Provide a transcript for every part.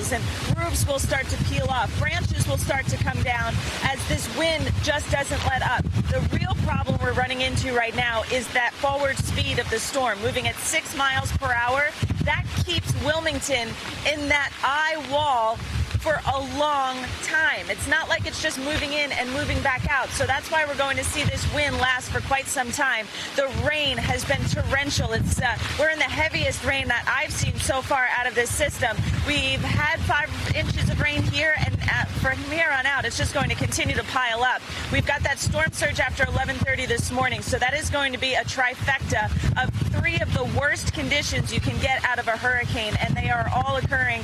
trees, and roofs will start to peel off. Branches will start to come down as this wind just doesn't let up. The real problem we're running into right now is that forward speed of the storm, moving at 6 miles per hour. That keeps Wilmington in that eye wall for a long time. It's not like it's just moving in and moving back out. So that's why we're going to see this wind last for quite some time. The rain has been torrential. We're in the heaviest rain that I've seen so far out of this system. We've had 5 inches of rain here, and from here on out, it's just going to continue to pile up. We've got that storm surge after 11:30 this morning, so that is going to be a trifecta of 3 of the worst conditions you can get out of a hurricane, and they are all occurring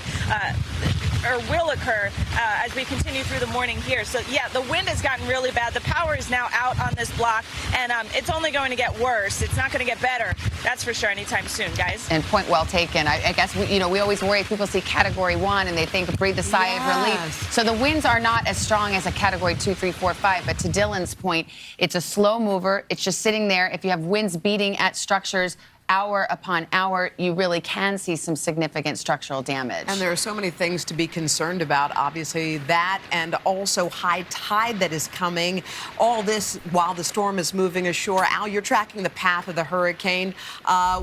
or will occur as we continue through the morning here. So, yeah, the wind has gotten really bad. The power is now out on this block, and it's only going to get worse. It's not going to get better, that's for sure, anytime soon, guys. And point well taken. I guess, we always worry. People see Category 1, and they think, breathe a sigh of relief. So the winds are not as strong as a Category 2, 3, 4, 5. But to Dylan's point, it's a slow mover. It's just sitting there. If you have winds beating at structures hour upon hour, you really can see some significant structural damage. And there are so many things to be concerned about. Obviously, that and also high tide that is coming. All this while the storm is moving ashore. Al, you're tracking the path of the hurricane.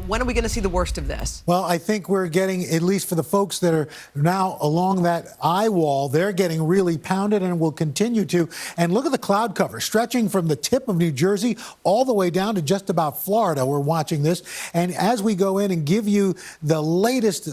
When are we going to see the worst of this? Well, I think we're getting, at least for the folks that are now along that eye wall, they're getting really pounded and will continue to. And look at the cloud cover stretching from the tip of New Jersey all the way down to just about Florida. We're watching this. And as we go in and give you the latest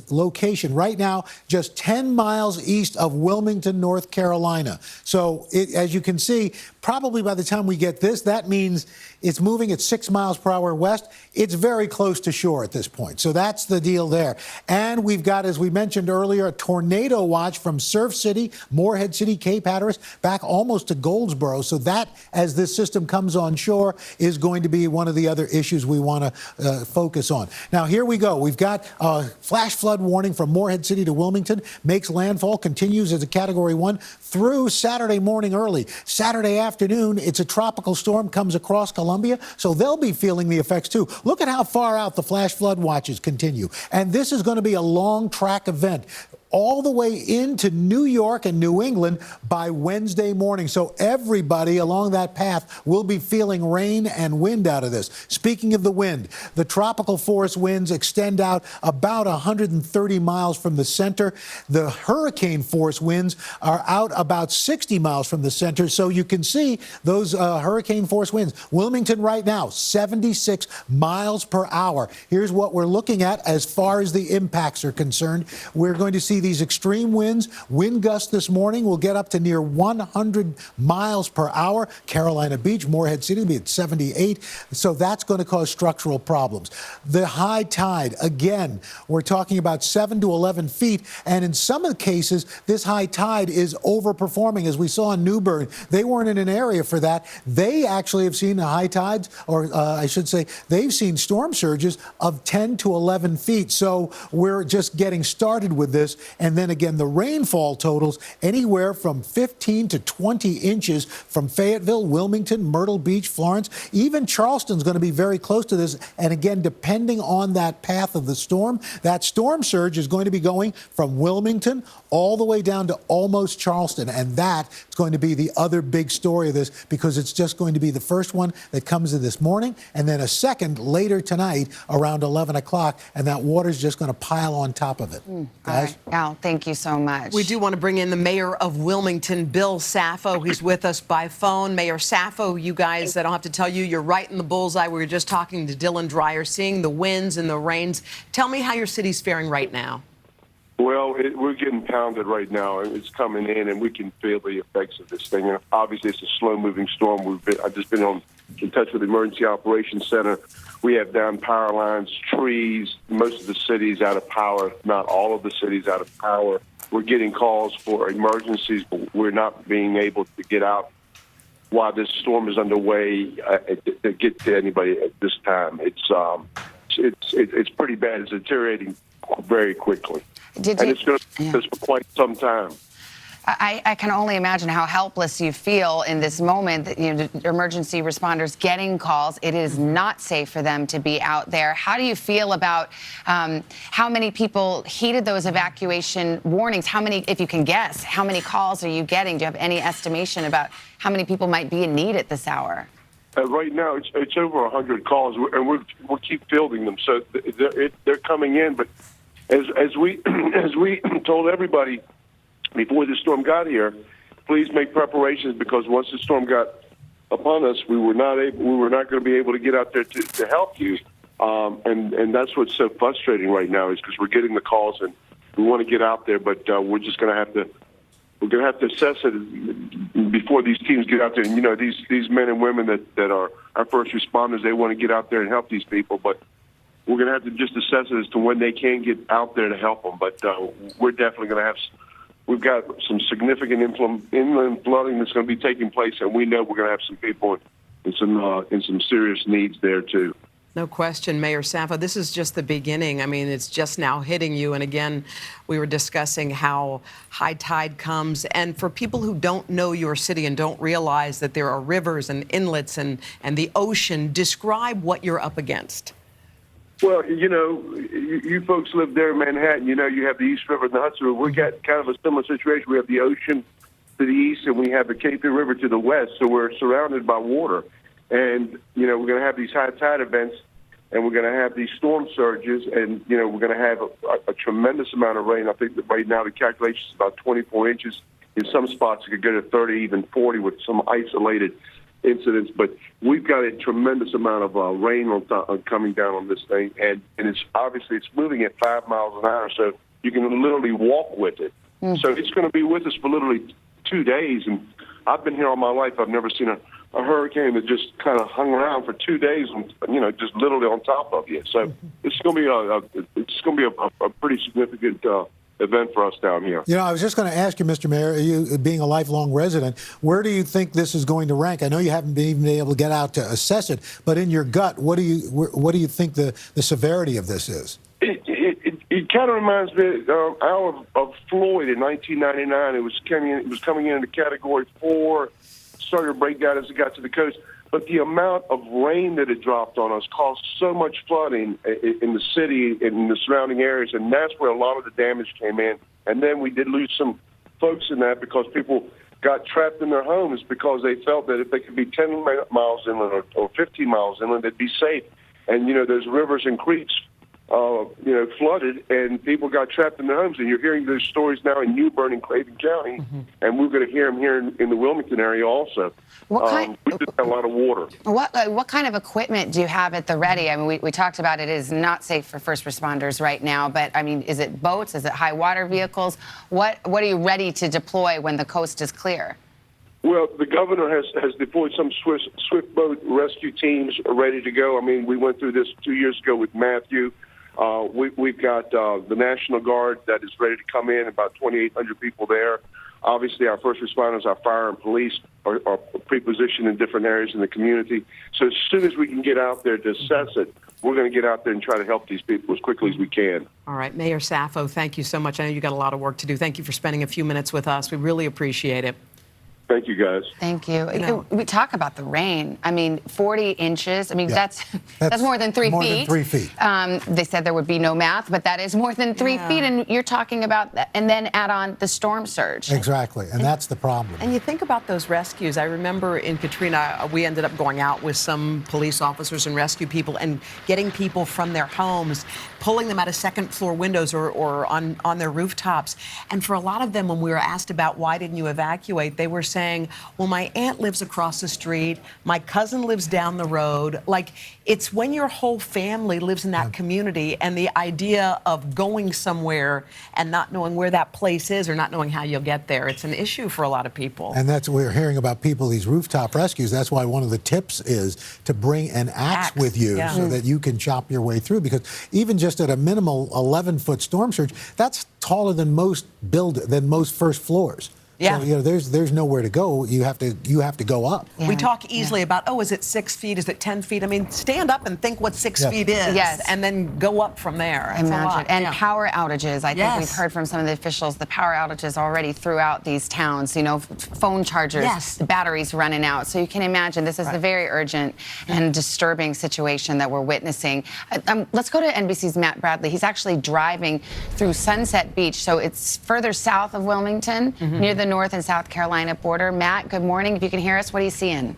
location, right now, just 10 miles east of Wilmington, North Carolina. So as you can see, probably by the time we get this, that means it's moving at 6 miles per hour west. It's very close to shore at this point. So that's the deal there. And we've got, as we mentioned earlier, a tornado watch from Surf City, Morehead City, Cape Hatteras, back almost to Goldsboro. So that, as this system comes on shore, is going to be one of the other issues we want to focus on. Now, here we go. We've got a flash flood warning from Morehead City to Wilmington, makes landfall, continues as a Category 1 through Saturday morning early. Saturday afternoon, it's a tropical storm, comes across Columbia, so they'll be feeling the effects too. Look at how far out the flash flood watches continue. And this is going to be a long track event all the way into New York and New England by Wednesday morning. So everybody along that path will be feeling rain and wind out of this. Speaking of the wind, the tropical force winds extend out about 130 miles from the center. The hurricane force winds are out about 60 miles from the center. So you can see those hurricane force winds. Wilmington right now, 76 miles per hour. Here's what we're looking at as far as the impacts are concerned. We're going to see these extreme winds. Wind gusts this morning will get up to near 100 miles per hour. Carolina Beach, Morehead City will be at 78. So that's going to cause structural problems. The high tide, again, we're talking about 7 to 11 feet. And in some of the cases, this high tide is overperforming. As we saw in Newburgh, they weren't in an area for that. They actually have seen the high tides, or I should say, they've seen storm surges of 10 to 11 feet. So we're just getting started with this. And then again, the rainfall totals anywhere from 15 to 20 inches from Fayetteville, Wilmington, Myrtle Beach, Florence. Even Charleston's going to be very close to this. And again, depending on that path of the storm, that storm surge is going to be going from Wilmington all the way down to almost Charleston. And that is going to be the other big story of this, because it's just going to be the first one that comes in this morning, and then a second later tonight around 11 o'clock, and that water's just going to pile on top of it. Guys? All right. Al, thank you so much. We do want to bring in the mayor of Wilmington, Bill Saffo. He's with us by phone. Mayor Saffo, you guys, I don't have to tell you, you're right in the bullseye. We were just talking to Dylan Dreyer, seeing the winds and the rains. Tell me how your city's faring right now. Well, we're getting pounded right now, and it's coming in, and we can feel the effects of this thing. And obviously, it's a slow-moving storm. I've just been in touch with the Emergency Operations Center. We have down power lines, trees, most of the city's out of power, not all of the city's out of power. We're getting calls for emergencies, but we're not being able to get out while this storm is underway to get to anybody at this time. It's pretty bad. It's deteriorating very quickly. And it's going to be this for quite some time. I can only imagine how helpless you feel in this moment. That, the emergency responders getting calls. It is not safe for them to be out there. How do you feel about how many people heeded those evacuation warnings? How many, if you can guess, how many calls are you getting? Do you have any estimation about how many people might be in need at this hour? Right now, it's over 100 calls, and we'll keep fielding them. So they're coming in. But as we told everybody before the storm got here, please make preparations, because once the storm got upon us, we were not going to be able to get out there to help you. And that's what's so frustrating right now, is because we're getting the calls and we want to get out there, but we're just going to have to. We're going to have to assess it before these teams get out there. And, these men and women that are our first responders, they want to get out there and help these people. But we're going to have to just assess it as to when they can get out there to help them. But we're definitely going to have – we've got some significant inland flooding that's going to be taking place, and we know we're going to have some people in some serious needs there too. No question, Mayor Saffo. This is just the beginning. I mean, it's just now hitting you. And again, we were discussing how high tide comes. And for people who don't know your city and don't realize that there are rivers and inlets and the ocean, describe what you're up against. Well, you folks live there in Manhattan. You have the East River and the Hudson River. We got kind of a similar situation. We have the ocean to the east, and we have the Cape Fear River to the west. So we're surrounded by water. And, we're going to have these high tide events, and we're going to have these storm surges, and, we're going to have a tremendous amount of rain. I think that right now the calculation is about 24 inches. In some spots, it could go to 30, even 40 with some isolated incidents. But we've got a tremendous amount of rain coming down on this thing, and it's obviously it's moving at 5 miles an hour, so you can literally walk with it. So it's going to be with us for literally 2 days, and I've been here all my life. I've never seen a hurricane that just kind of hung around for 2 days, just literally on top of you. So it's going to be a pretty significant event for us down here. I was just going to ask you, Mr. Mayor, you being a lifelong resident, where do you think this is going to rank? I know you haven't been able to get out to assess it, but in your gut, what do you think the severity of this is? It kind of reminds me of Floyd in 1999. It was coming into Category 4. Started to break down as it got to the coast, but the amount of rain that it dropped on us caused so much flooding in the city and in the surrounding areas, and that's where a lot of the damage came in. And then we did lose some folks in that because people got trapped in their homes because they felt that if they could be 10 miles inland or 15 miles inland, they'd be safe. And, those rivers and creeks flooded, and people got trapped in their homes. And you're hearing those stories now in New Bern and Clayton County, and we're going to hear them here in the Wilmington area also. We just have a lot of water. What kind of equipment do you have at the ready? I mean, we talked about it is not safe for first responders right now, but I mean, is it boats? Is it high water vehicles? What are you ready to deploy when the coast is clear? Well, the governor has deployed some swift boat rescue teams ready to go. I mean, we went through this 2 years ago with Matthew. We've got the National Guard that is ready to come in, about 2,800 people there. Obviously, our first responders, our fire and police are pre-positioned in different areas in the community. So as soon as we can get out there to assess it, we're going to get out there and try to help these people as quickly as we can. All right, Mayor Saffo, thank you so much. I know you got a lot of work to do. Thank you for spending a few minutes with us. We really appreciate it. Thank you, guys. Thank you. We talk about the rain. I mean, 40 inches. I mean, that's more than 3 feet. More than 3 feet. They said there would be no math, but that is more than 3 feet. And you're talking about that, and then add on the storm surge. Exactly, and that's the problem. And you think about those rescues. I remember in Katrina, we ended up going out with some police officers and rescue people and getting people from their homes, pulling them out of second-floor windows or on their rooftops. And for a lot of them, when we were asked about why didn't you evacuate, they were saying, well, my aunt lives across the street, my cousin lives down the road. Like, it's when your whole family lives in that community, and the idea of going somewhere and not knowing where that place is or not knowing how you'll get there, it's an issue for a lot of people. And that's what we're hearing about people, these rooftop rescues. That's why one of the tips is to bring an axe with you so that you can chop your way through, because even just at a minimal 11-foot storm surge, that's taller than most first floors. Yeah. So, there's nowhere to go. You have to go up. We talk easily about, oh, is it 6 feet? Is it 10 feet? I mean, stand up and think what 6 feet is. Yes. And then go up from there. That's a Imagine. lot. And power outages. I think we've heard from some of the officials, the power outages already throughout these towns. Phone chargers, the batteries running out. So you can imagine this is a very urgent and disturbing situation that we're witnessing. Let's go to NBC's Matt Bradley. He's actually driving through Sunset Beach. So it's further south of Wilmington, near the North and South Carolina border. Matt, good morning. If you can hear us, what are you seeing?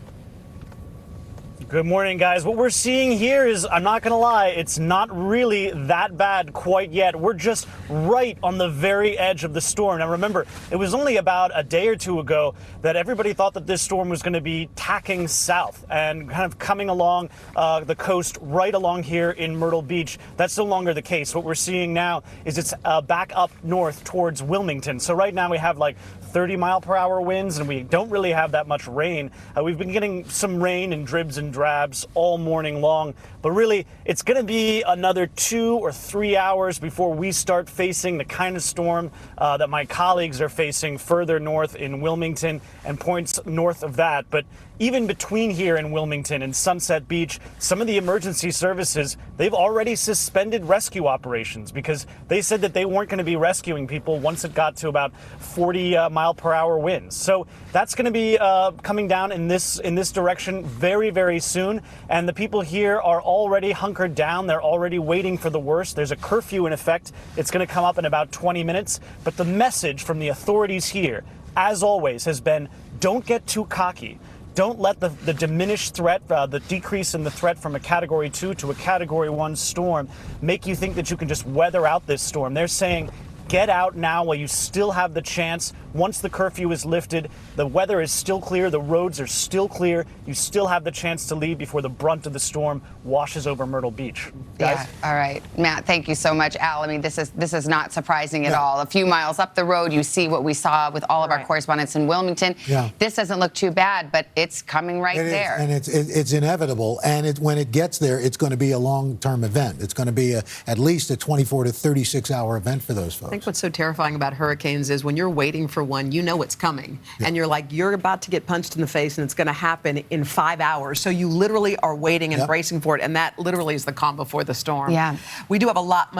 Good morning, guys. What we're seeing here is, I'm not going to lie, it's not really that bad quite yet. We're just right on the very edge of the storm. Now, remember, it was only about a day or two ago that everybody thought that this storm was going to be tacking south and kind of coming along the coast right along here in Myrtle Beach. That's no longer the case. What we're seeing now is it's back up north towards Wilmington. So right now we have like 30-mile-per-hour winds, and we don't really have that much rain. We've been getting some rain in dribs and drabs all morning long, but really it's going to be another 2 or 3 hours before we start facing the kind of storm that my colleagues are facing further north in Wilmington and points north of that. But even between here in Wilmington and Sunset Beach, some of the emergency services, they've already suspended rescue operations because they said that they weren't going to be rescuing people once it got to about 40-mile-per-hour winds. So that's going to be coming down in this direction very, very soon. And the people here are already hunkered down. They're already waiting for the worst. There's a curfew in effect. It's going to come up in about 20 minutes. But the message from the authorities here, as always, has been don't get too cocky. Don't let the diminished threat, the decrease in the threat from a Category 2 to a Category 1 storm make you think that you can just weather out this storm. They're saying get out now while you still have the chance. Once the curfew is lifted, the weather is still clear, the roads are still clear. You still have the chance to leave before the brunt of the storm washes over Myrtle Beach. Guys? Yeah, all right. Matt, thank you so much. Al, I mean, this is not surprising at all. A few miles up the road, you see what we saw with all of our correspondents in Wilmington. Yeah. This doesn't look too bad, but it's coming right there. And it's inevitable. And when it gets there, it's going to be a long-term event. It's going to be at least a 24 to 36-hour event for those folks. I think what's so terrifying about hurricanes is when you're waiting for one, you know it's coming. And you're like, you're about to get punched in the face, and it's going to happen in 5 hours. So you literally are waiting and bracing for it. And that literally is the calm before the storm. Yeah. We do have a lot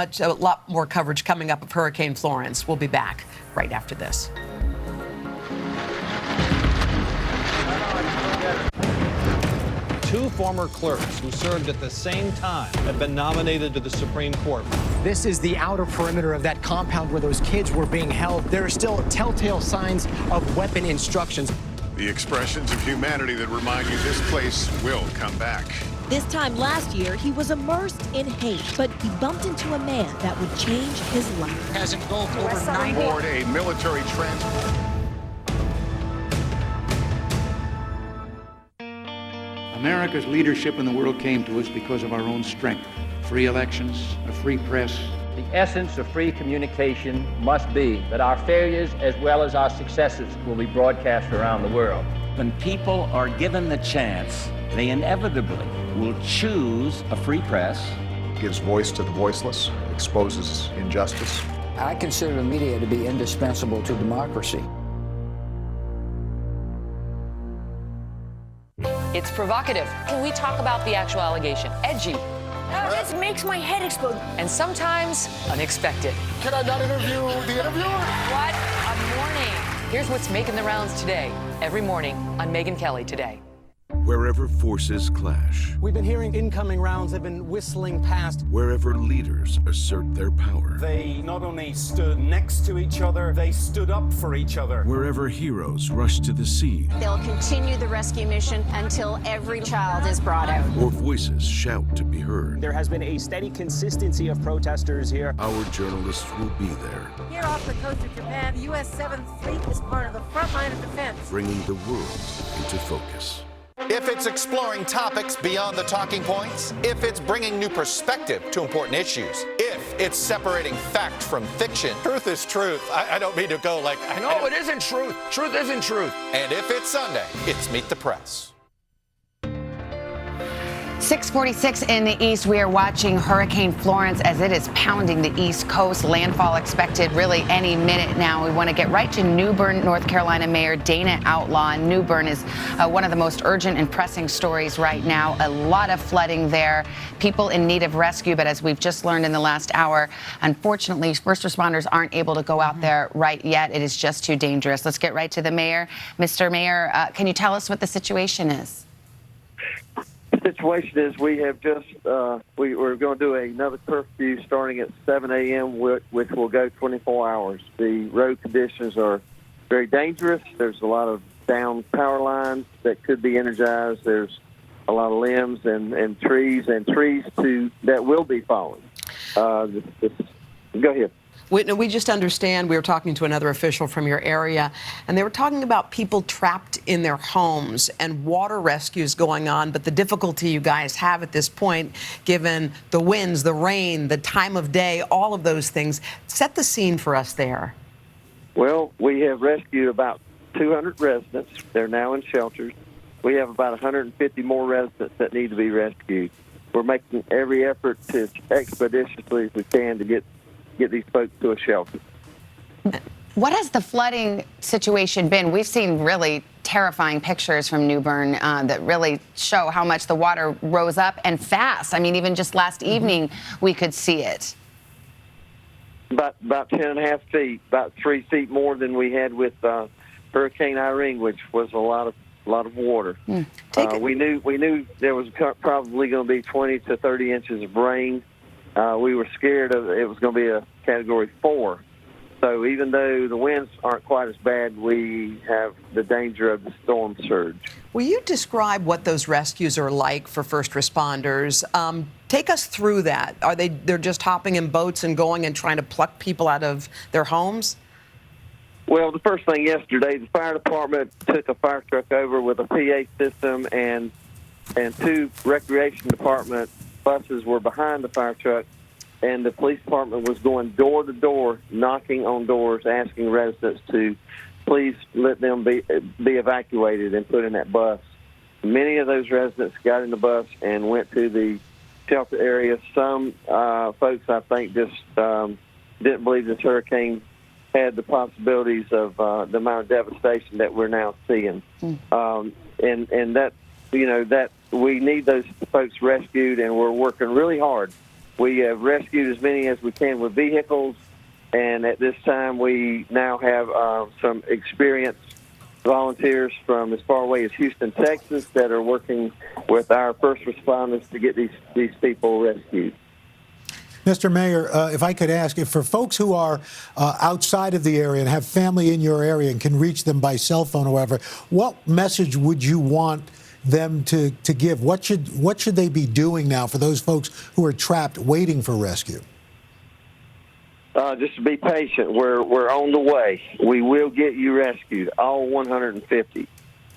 more coverage coming up of Hurricane Florence. We'll be back right after this. Two former clerks who served at the same time have been nominated to the Supreme Court. This is the outer perimeter of that compound where those kids were being held. There are still telltale signs of weapon instructions. The expressions of humanity that remind you this place will come back. This time last year, he was immersed in hate, but he bumped into a man that would change his life. Has engulfed over 90 aboard a military transport. America's leadership in the world came to us because of our own strength. Free elections, a free press. The essence of free communication must be that our failures as well as our successes will be broadcast around the world. When people are given the chance, they inevitably will choose a free press. Gives voice to the voiceless, exposes injustice. I consider the media to be indispensable to democracy. It's provocative. Can we talk about the actual allegation? Edgy. This makes my head explode. And sometimes unexpected. Can I not interview the interviewer? What a morning. Here's what's making the rounds today. Every morning on Megyn Kelly Today. Wherever forces clash. We've been hearing incoming rounds. They've been whistling past. Wherever leaders assert their power. They not only stood next to each other, they stood up for each other. Wherever heroes rush to the scene. They'll continue the rescue mission until every child is brought out. Or voices shout to be heard. There has been a steady consistency of protesters here. Our journalists will be there. Here off the coast of Japan, the U.S. 7th Fleet is part of the front line of defense. Bringing the world into focus. If it's exploring topics beyond the talking points, if it's bringing new perspective to important issues, if it's separating fact from fiction, truth is truth. I don't mean to go like... No, it isn't truth. Truth isn't truth. And if it's Sunday, it's Meet the Press. 6:46 in the east. We are watching Hurricane Florence as it is pounding the east coast. Landfall expected really any minute now. We want to get right to New Bern, North Carolina Mayor Dana Outlaw. New Bern is one of the most urgent and pressing stories right now. A lot of flooding there. People in need of rescue, but as we've just learned in the last hour, unfortunately, first responders aren't able to go out there right yet. It is just too dangerous. Let's get right to the mayor. Mr. Mayor, can you tell us what the situation is? The situation is we have just, we're going to do another curfew starting at 7 a.m., which will go 24 hours. The road conditions are very dangerous. There's a lot of down power lines that could be energized. There's a lot of limbs and trees that will be falling. Go ahead. We just understand, we were talking to another official from your area, and they were talking about people trapped in their homes and water rescues going on, but the difficulty you guys have at this point, given the winds, the rain, the time of day, all of those things. Set the scene for us there. Well, we have rescued about 200 residents. They're now in shelters. We have about 150 more residents that need to be rescued. We're making every effort to expeditiously as we can to get these folks to a shelter. What has the flooding situation been? We've seen really terrifying pictures from New Bern that really show how much the water rose up and fast. I mean, even just last evening, we could see it. About 10.5 feet, about 3 feet more than we had with Hurricane Irene, which was a lot of water. We knew there was probably going to be 20 to 30 inches of rain. We were scared of it was going to be a Category 4. So even though the winds aren't quite as bad, we have the danger of the storm surge. Will you describe what those rescues are like for first responders? Take us through that. They're just hopping in boats and going and trying to pluck people out of their homes? Well, the first thing yesterday, the fire department took a fire truck over with a PA system, and 2 recreation department buses were behind the fire truck, and the police department was going door to door, knocking on doors, asking residents to please let them be evacuated and put in that bus. Many of those residents got in the bus and went to the shelter area. Some folks, I think, just didn't believe this hurricane had the possibilities of the amount of devastation that we're now seeing. And that, that we need those folks rescued, and we're working really hard. We have rescued as many as we can with vehicles, and at this time we now have some experienced volunteers from as far away as Houston, Texas, that are working with our first responders to get these people rescued. Mr. Mayor, if I could ask, if for folks who are outside of the area and have family in your area and can reach them by cell phone or whatever, what message would you want them to give? What should they be doing now for those folks who are trapped waiting for rescue? Just to be patient. We're on the way. We will get you rescued, all 150.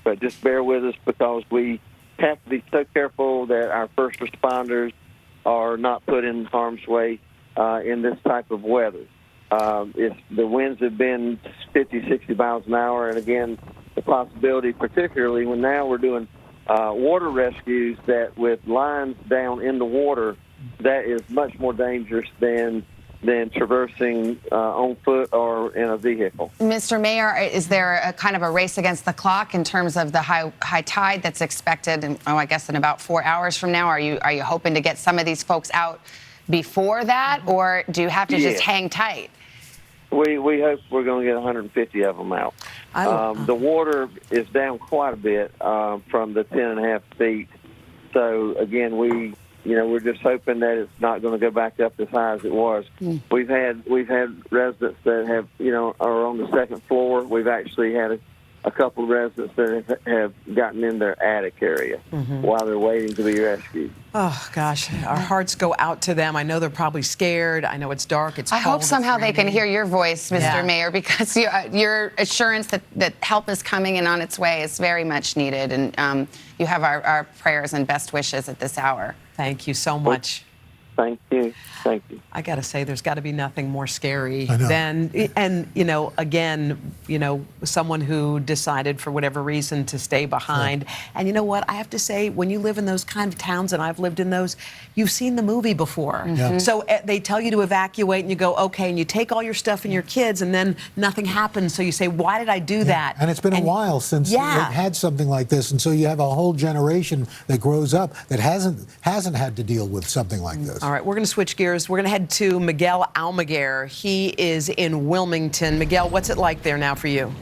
But just bear with us, because we have to be so careful that our first responders are not put in harm's way in this type of weather. The winds have been 50, 60 miles an hour, and again, the possibility, particularly when now we're doing water rescues, that with lines down in the water, that is much more dangerous than traversing on foot or in a vehicle. Mr. Mayor, is there a kind of a race against the clock in terms of the high tide that's expected, I guess in about 4 hours from now? Are you hoping to get some of these folks out before that, or do you have to just hang tight? We hope we're going to get 150 of them out. The water is down quite a bit from the 10.5 feet. So again, we're just hoping that it's not going to go back up as high as it was. We've had residents that have are on the second floor. We've actually had a couple of residents that have gotten in their attic area while they're waiting to be rescued. Oh, gosh. Our hearts go out to them. I know they're probably scared. I know it's dark. It's cold. I hope somehow they can hear your voice, Mr. Mayor, because your assurance that help is coming and on its way is very much needed. And you have our prayers and best wishes at this hour. Thank you so much. Thank you. Thank you. I got to say, there's got to be nothing more scary than, and, again, someone who decided for whatever reason to stay behind. And you know what? I have to say, when you live in those kind of towns, and I've lived in those, you've seen the movie before. So they tell you to evacuate, and you go, okay, and you take all your stuff and your kids, and then nothing happens. So you say, why did I do that? And it's been a while since they've had something like this, and so you have a whole generation that grows up that hasn't had to deal with something like this. All right, we're going to switch gears. We're going to head to Miguel Almaguer. He is in Wilmington. Miguel, what's it like there now for you?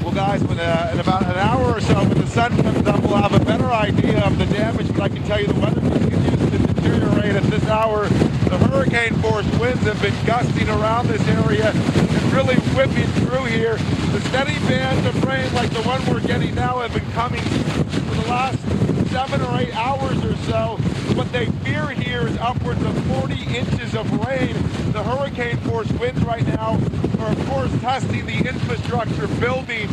Well, guys, in about an hour or so, when the sun comes up, we'll have a better idea of the damage, but I can tell you the weather continues to deteriorate at this hour. The hurricane-force winds have been gusting around this area and really whipping through here. The steady bands of rain like the one we're getting now have been coming for the last 7 or 8 hours or so. What they fear here is upwards of 40 inches of rain. The hurricane-force winds right now are, of course, testing the infrastructure, buildings,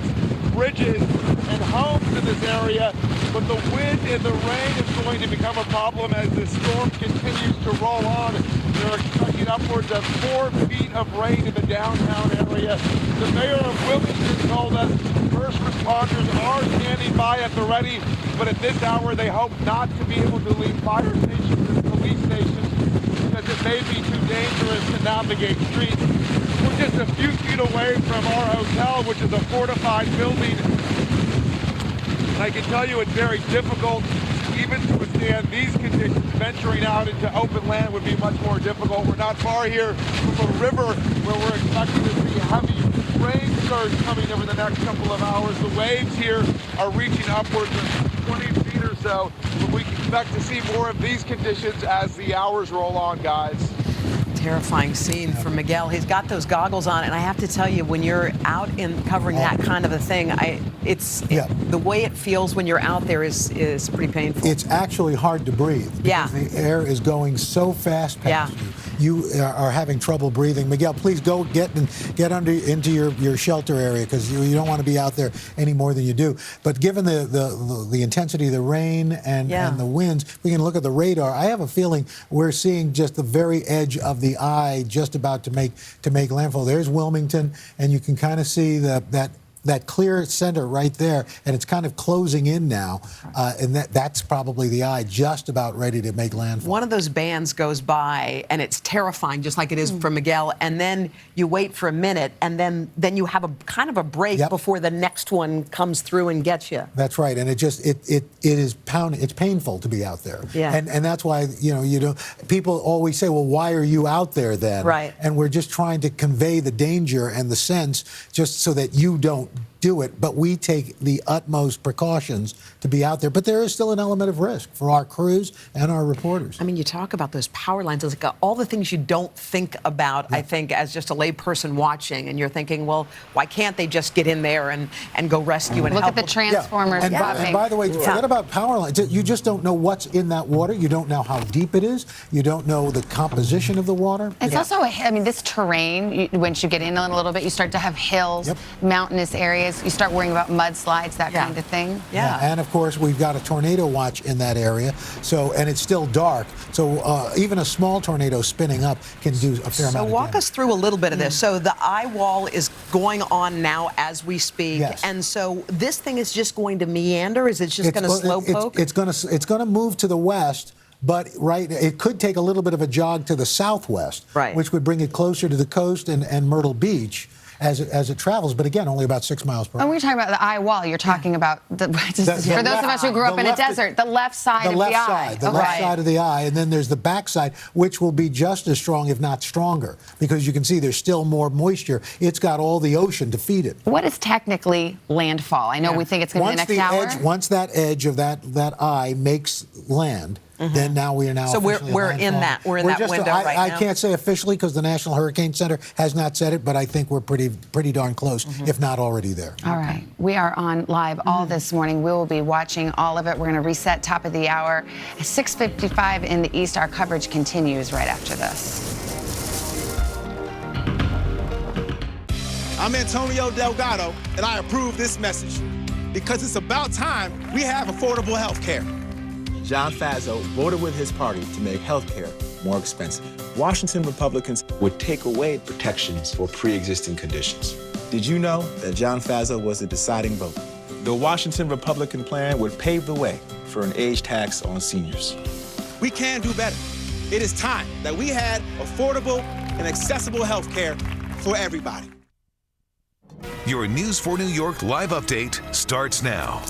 bridges, and homes in this area. But the wind and the rain is going to become a problem as the storm continues to roll on. They're expecting upwards of 4 feet of rain in the downtown area. The mayor of Wilmington told us first responders are standing by at the ready, but at this hour they hope not to be able to leave fire stations and police stations because it may be too dangerous to navigate streets. We're just a few feet away from our hotel, which is a fortified building. And I can tell you it's very difficult even to withstand these conditions. Venturing out into open land would be much more difficult. We're not far here from a river where we're expecting to see heavy rain surge coming over the next couple of hours. The waves here are reaching upwards of 20 feet or so, but we can expect to see more of these conditions as the hours roll on, guys. Terrifying scene for Miguel. He's got those goggles on, and I have to tell you, when you're out in covering that kind of a thing, the way it feels when you're out there is pretty painful. It's actually hard to breathe because the air is going so fast past you. You are having trouble breathing. Miguel, please go get into your shelter area because you don't want to be out there any more than you do. But given the intensity of the rain and the winds, we can look at the radar. I have a feeling we're seeing just the very edge of the eye just about to make landfall. There's Wilmington, and you can kind of see that clear center right there, and it's kind of closing in now, and that's probably the eye just about ready to make landfall. One of those bands goes by, and it's terrifying, just like it is for Miguel, and then you wait for a minute, and then you have a kind of a break before the next one comes through and gets you. That's right, and it is pounding. It's painful to be out there, and that's why people always say, well, why are you out there then? Right. And we're just trying to convey the danger and the sense, just so that you don't do it, but we take the utmost precautions to be out there. But there is still an element of risk for our crews and our reporters. I mean, you talk about those power lines. It's like all the things you don't think about, I think, as just a layperson watching, and you're thinking, well, why can't they just get in there and go rescue and look help? at the transformers. And by the way, forget about power lines. You just don't know what's in that water. You don't know how deep it is. You don't know the composition of the water. It's also, this terrain, once you get in a little bit, you start to have hills, mountainous areas. You start worrying about mudslides, that kind of thing. And of course, we've got a tornado watch in that area. And it's still dark. So even a small tornado spinning up can do a fair amount of damage. So walk us through a little bit of this. So the eye wall is going on now as we speak. Yes. And so this thing is just going to meander? Is it just going to slow poke? It's going to move to the west. But it could take a little bit of a jog to the southwest, which would bring it closer to the coast and Myrtle Beach as it travels. But again, only about 6 miles per hour. When we're talking about the eye wall, you're talking about for those of us who grew up in a desert, the left side of the eye. The left side of the eye, and then there's the back side, which will be just as strong, if not stronger, because you can see there's still more moisture. It's got all the ocean to feed it. What is technically landfall? I know we think it's going to be the next hour. Once that edge of that eye makes land, then we are So we're in that window right now. I can't say officially because the National Hurricane Center has not said it, but I think we're pretty darn close, if not already there. All right. We are on live all this morning. We will be watching all of it. We're going to reset top of the hour. At 6:55 in the East, our coverage continues right after this. I'm Antonio Delgado, and I approve this message because it's about time we have affordable health care. John Faso voted with his party to make health care more expensive. Washington Republicans would take away protections for pre-existing conditions. Did you know that John Faso was the deciding vote? The Washington Republican plan would pave the way for an age tax on seniors. We can do better. It is time that we had affordable and accessible health care for everybody. Your News 4 New York live update starts now.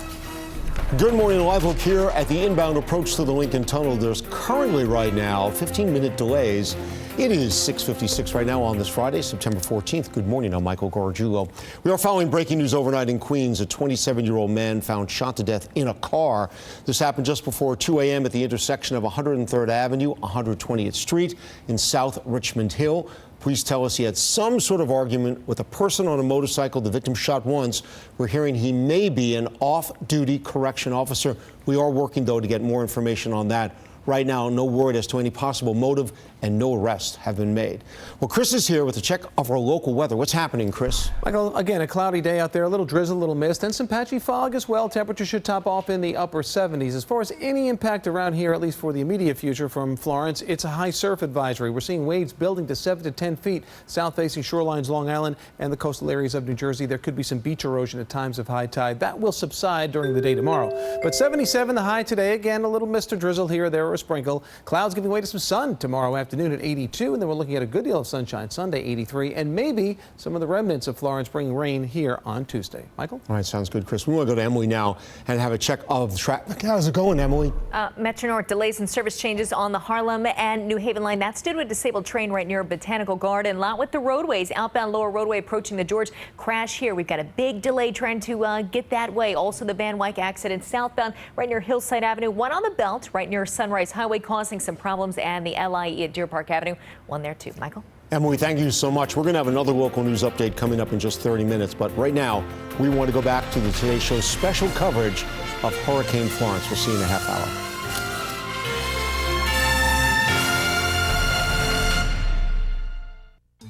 Good morning, live look here at the inbound approach to the Lincoln Tunnel. There's currently right now 15-minute delays. It is 6:56 right now on this Friday, September 14th. Good morning, I'm Michael Gargiulo. We are following breaking news overnight in Queens. A 27-year-old man found shot to death in a car. This happened just before 2 a.m. at the intersection of 103rd Avenue, 120th Street in South Richmond Hill. Police tell us he had some sort of argument with a person on a motorcycle. The victim shot once. We're hearing he may be an off-duty correction officer. We are working, though, to get more information on that. Right now, no word as to any possible motive, and no arrests have been made. Well, Chris is here with a check of our local weather. What's happening, Chris? Michael, again, a cloudy day out there, a little drizzle, a little mist, and some patchy fog as well. Temperatures should top off in the upper 70s. As far as any impact around here, at least for the immediate future from Florence, it's a high surf advisory. We're seeing waves building to 7 to 10 feet, south-facing shorelines Long Island and the coastal areas of New Jersey. There could be some beach erosion at times of high tide. That will subside during the day tomorrow. But 77 the high today. Again, a little mist or drizzle here or there or a sprinkle. Clouds giving way to some sun tomorrow afternoon at 82, and then we're looking at a good deal of sunshine Sunday, 83, and maybe some of the remnants of Florence bringing rain here on Tuesday. Michael? All right, sounds good, Chris. We want to go to Emily now and have a check of the traffic. How's it going, Emily? Metro North delays and service changes on the Harlem and New Haven line. That's due to a disabled train right near Botanical Garden. A lot with the roadways. Outbound lower roadway approaching the George. Crash here. We've got a big delay trying to get that way. Also the Van Wyck accident southbound right near Hillside Avenue. One on the belt right near Sunrise Highway causing some problems, and the LIE at Deer Park Avenue. One there too. Michael? Emily, thank you so much. We're going to have another local news update coming up in just 30 minutes. But right now, we want to go back to the Today Show's special coverage of Hurricane Florence. We'll see you in a half hour.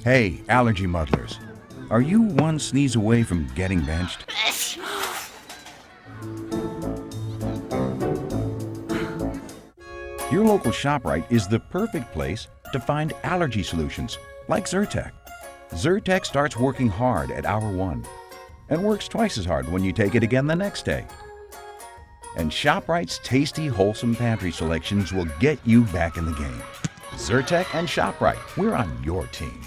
Hey, allergy muddlers. Are you one sneeze away from getting benched? Your local ShopRite is the perfect place to find allergy solutions like Zyrtec. Zyrtec starts working hard at hour 1 and works twice as hard when you take it again the next day. And ShopRite's tasty, wholesome pantry selections will get you back in the game. Zyrtec and ShopRite, we're on your team.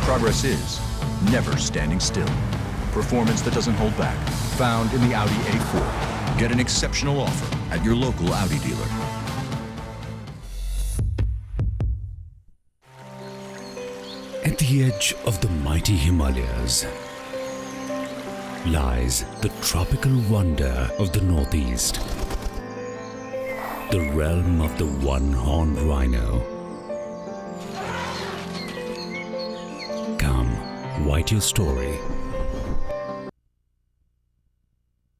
Progress is never standing still. Performance that doesn't hold back. Found in the Audi A4. Get an exceptional offer at your local Audi dealer. At the edge of the mighty Himalayas lies the tropical wonder of the Northeast. The realm of the one-horned rhino. Come, write your story.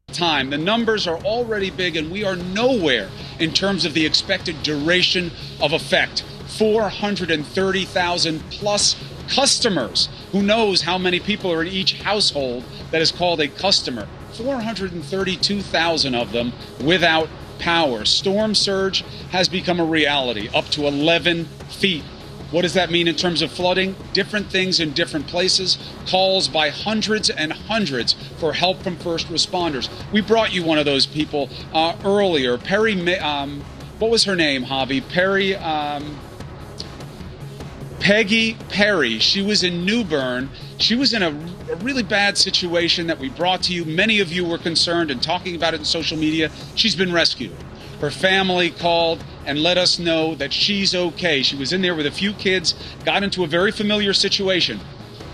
Time. The numbers are already big, and we are nowhere in terms of the expected duration of effect. 430,000 plus customers. Who knows how many people are in each household that is called a customer? 432,000 of them without power. Storm surge has become a reality, up to 11 feet. What does that mean in terms of flooding? Different things in different places. Calls by hundreds and hundreds for help from first responders. We brought you one of those people earlier. Perry, what was her name, Javi? Peggy Perry. She was in New Bern. She was in a really bad situation that we brought to you. Many of you were concerned and talking about it in social media. She's been rescued. Her family called and let us know that she's okay. She was in there with a few kids, got into a very familiar situation.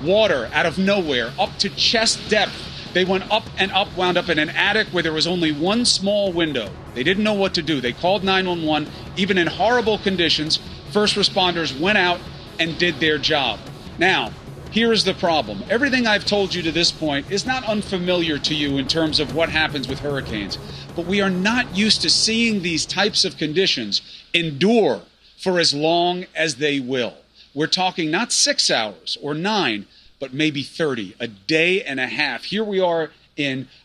Water out of nowhere, up to chest depth. They went up and up, wound up in an attic where there was only one small window. They didn't know what to do. They called 911. Even in horrible conditions, first responders went out and did their job. Now, Here is the problem. Everything I've told you to this point is not unfamiliar to you in terms of what happens with hurricanes, but we are not used to seeing these types of conditions endure for as long as they will. We're talking not 6 hours or 9, but maybe 30, a day and a half. Here we are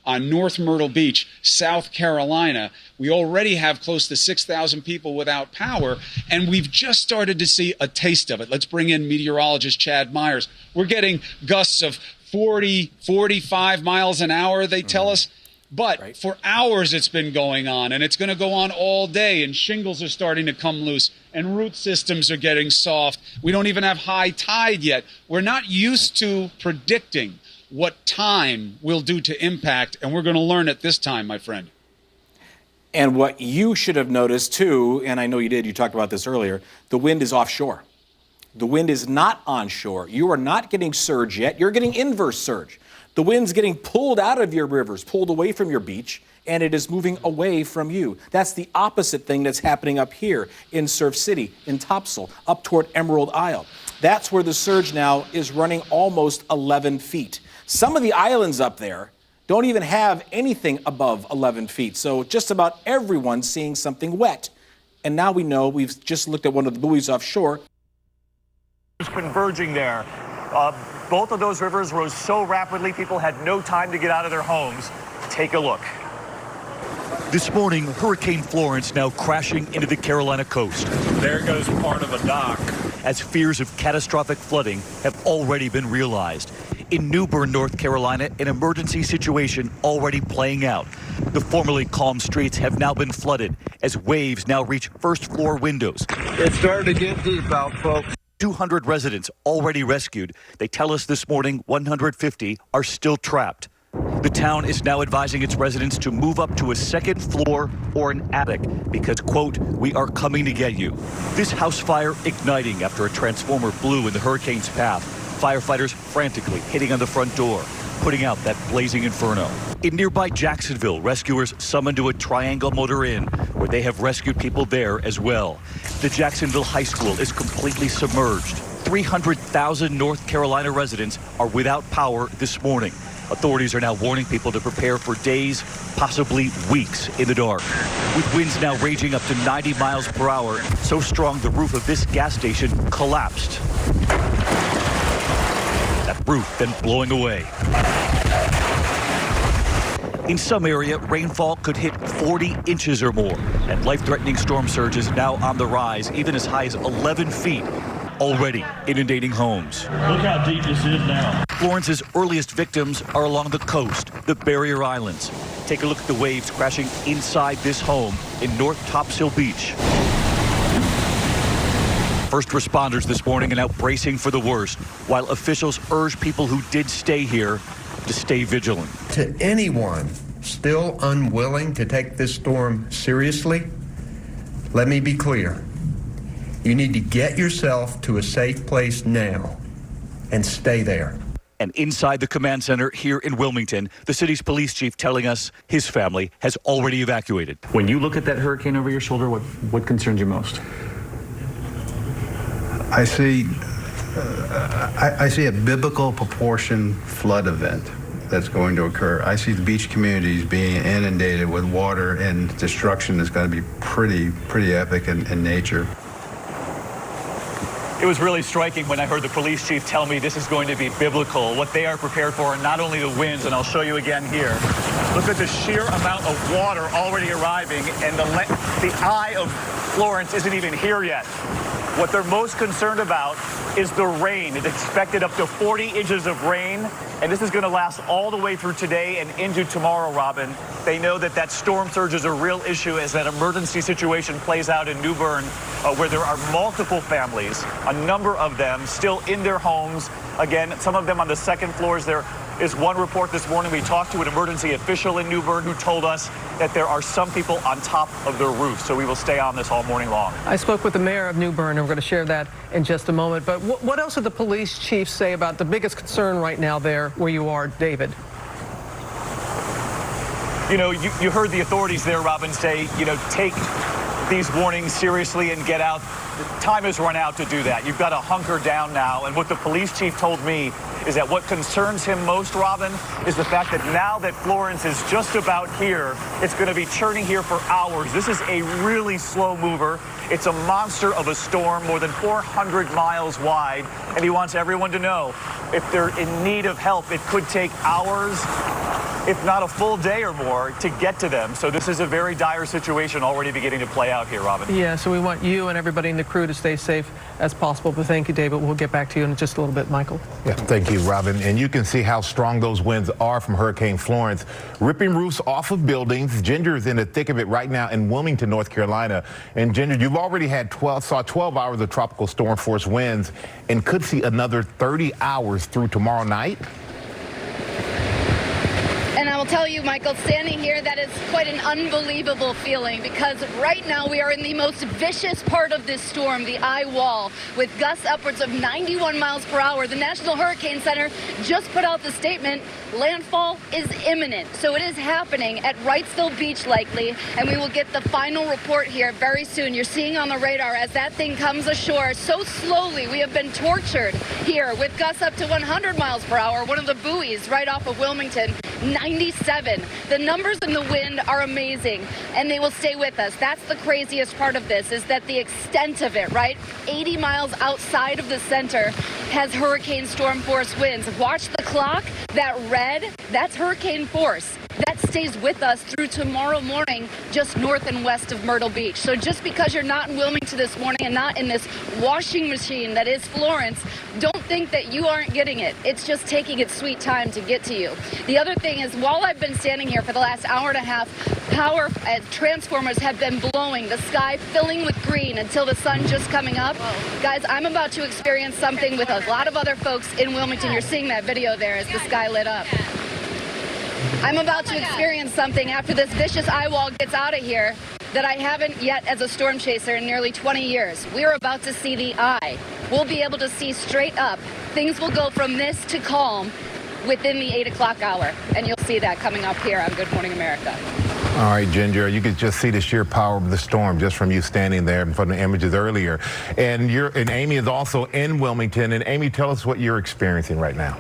on North Myrtle Beach, South Carolina. We already have close to 6,000 people without power, and we've just started to see a taste of it. Let's bring in meteorologist Chad Myers. We're getting gusts of 40, 45 miles an hour, they tell us. But for hours it's been going on, and it's going to go on all day, and shingles are starting to come loose, and root systems are getting soft. We don't even have high tide yet. We're not used to predicting what time will do to impact, and we're going to learn it this time, my friend. And what you should have noticed too, and I know you did, you talked about this earlier, the wind is offshore. The wind is not onshore. You are not getting surge yet. You're getting inverse surge. The wind's getting pulled out of your rivers, pulled away from your beach, and it is moving away from you. That's the opposite thing that's happening up here in Surf City, in Topsail, up toward Emerald Isle. That's where the surge now is running almost 11 feet. Some of the islands up there don't even have anything above 11 feet. So just about everyone's seeing something wet. And now we know, we've just looked at one of the buoys offshore. It's converging there. Both of those rivers rose so rapidly, people had no time to get out of their homes. Take a look. This morning, Hurricane Florence now crashing into the Carolina coast. There goes part of a dock. As fears of catastrophic flooding have already been realized. In New Bern, North Carolina, an emergency situation already playing out. The formerly calm streets have now been flooded as waves now reach first-floor windows. It's starting to get deep out, folks. 200 residents already rescued. They tell us this morning 150 are still trapped. The town is now advising its residents to move up to a second floor or an attic because, quote, we are coming to get you. This house fire igniting after a transformer blew in the hurricane's path. Firefighters frantically hitting on the front door, putting out that blazing inferno. In nearby Jacksonville, rescuers summoned to a Triangle Motor Inn, where they have rescued people there as well. The Jacksonville High School is completely submerged. 300,000 North Carolina residents are without power this morning. Authorities are now warning people to prepare for days, possibly weeks in the dark. With winds now raging up to 90 miles per hour, so strong the roof of this gas station collapsed. That roof then blowing away. In some area, rainfall could hit 40 inches or more, and life-threatening storm surges now on the rise, even as high as 11 feet, already inundating homes. Look how deep this is now. Florence's earliest victims are along the coast, the barrier islands. Take a look at the waves crashing inside this home in North Topsail Beach. First responders this morning are now bracing for the worst, while officials urge people who did stay here to stay vigilant. To anyone still unwilling to take this storm seriously, let me be clear. You need to get yourself to a safe place now and stay there. And inside the command center here in Wilmington, the city's police chief telling us his family has already evacuated. When you look at that hurricane over your shoulder, what concerns you most? I see a biblical proportion flood event that's going to occur. I see the beach communities being inundated with water, and destruction is going to be pretty epic in nature. It was really striking when I heard the police chief tell me this is going to be biblical. What they are prepared for are not only the winds, and I'll show you again here. Look at the sheer amount of water already arriving, and the eye of Florence isn't even here yet. What they're most concerned about is the rain. It's expected up to 40 inches of rain, and this is going to last all the way through today and into tomorrow, Robin. They know that storm surge is a real issue as that emergency situation plays out in New Bern, where there are multiple families, a number of them still in their homes. Again, some of them on the second floors. There is one report this morning. We talked to an emergency official in New Bern who told us that there are some people on top of their roof. So we will stay on this all morning long. I spoke with the mayor of New Bern, and we're going to share that in just a moment. But what else did the police chief say about the biggest concern right now there where you are, David? You know, you heard the authorities there, Robin, say, take these warnings seriously and get out. Time has run out to do that. You've got to hunker down now. And what the police chief told me is that what concerns him most, Robin, is the fact that now that Florence is just about here, it's going to be churning here for hours. This is a really slow mover. It's a monster of a storm, more than 400 miles wide. And he wants everyone to know, if they're in need of help, it could take hours, if not a full day or more, to get to them. So this is a very dire situation already beginning to play out here, Robin. Yeah, so we want you and everybody in the crew to stay safe as possible. But thank you, David. We'll get back to you in just a little bit, Michael. Yeah, thank you, Robin. And you can see how strong those winds are from Hurricane Florence, ripping roofs off of buildings. Ginger is in the thick of it right now in Wilmington, North Carolina. And Ginger, you've already had 12 hours of tropical storm force winds and could see another 30 hours through tomorrow night. And I will tell you, Michael, standing here, that is quite an unbelievable feeling, because right now we are in the most vicious part of this storm, the eye wall, with gusts upwards of 91 miles per hour. The National Hurricane Center just put out the statement, landfall is imminent. So it is happening at Wrightsville Beach likely, and we will get the final report here very soon. You're seeing on the radar as that thing comes ashore so slowly. We have been tortured here with gusts up to 100 miles per hour, one of the buoys right off of Wilmington. 97. The numbers in the wind are amazing, and they will stay with us. That's the craziest part of this, is that the extent of it, right? 80 miles outside of the center has hurricane storm force winds. Watch the clock. That red, that's hurricane force. That stays with us through tomorrow morning, just north and west of Myrtle Beach. So just because you're not in Wilmington this morning and not in this washing machine that is Florence, don't think that you aren't getting it. It's just taking its sweet time to get to you. The other thing is, while I've been standing here for the last hour and a half, power transformers have been blowing, the sky filling with green until the sun just coming up. Whoa. Guys, I'm about to experience something with a lot of other folks in Wilmington. You're seeing that video there as the sky lit up. I'm about to experience something after this vicious eye wall gets out of here that I haven't yet as a storm chaser in nearly 20 years. We're about to see the eye. We'll be able to see straight up. Things will go from this to calm within the 8 o'clock hour. And you'll see that coming up here on Good Morning America. All right, Ginger, you could just see the sheer power of the storm just from you standing there from the images earlier. And Amy is also in Wilmington. And Amy, tell us what you're experiencing right now.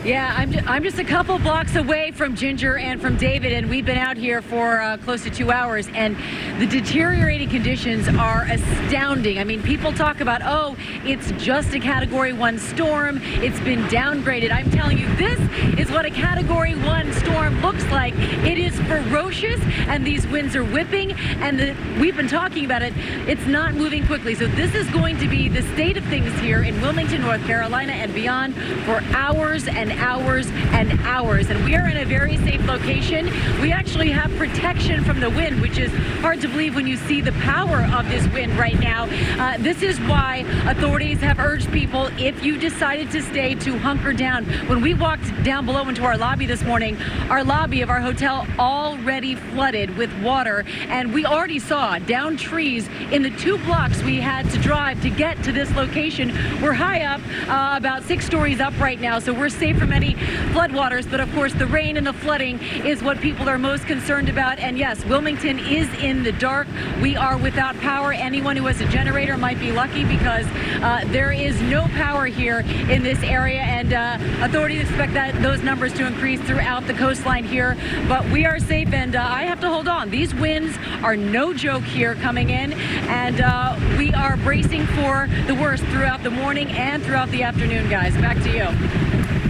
Yeah, I'm just a couple blocks away from Ginger and from David, and we've been out here for close to 2 hours, and the deteriorating conditions are astounding. I mean, people talk about, oh, it's just a Category 1 storm. It's been downgraded. I'm telling you, this is what a Category 1 storm looks like. It is ferocious, and these winds are whipping, and we've been talking about it. It's not moving quickly. So this is going to be the state of things here in Wilmington, North Carolina, and beyond for hours and hours and hours. And we are in a very safe location. We actually have protection from the wind, which is hard to believe when you see the power of this wind right now. This is why authorities have urged people, if you decided to stay, to hunker down. When we walked down below into our lobby this morning, our lobby of our hotel already flooded with water, and we already saw down trees in the 2 blocks we had to drive to get to this location. We're high up, about 6 stories up right now, so we're safe from any floodwaters, but of course the rain and the flooding is what people are most concerned about. And yes, Wilmington is in the dark. We are without power. Anyone who has a generator might be lucky, because there is no power here in this area, and authorities expect those numbers to increase throughout the coastline here. But we are safe, and I have to hold on. These winds are no joke here coming in, and we are bracing for the worst throughout the morning and throughout the afternoon, guys. Back to you.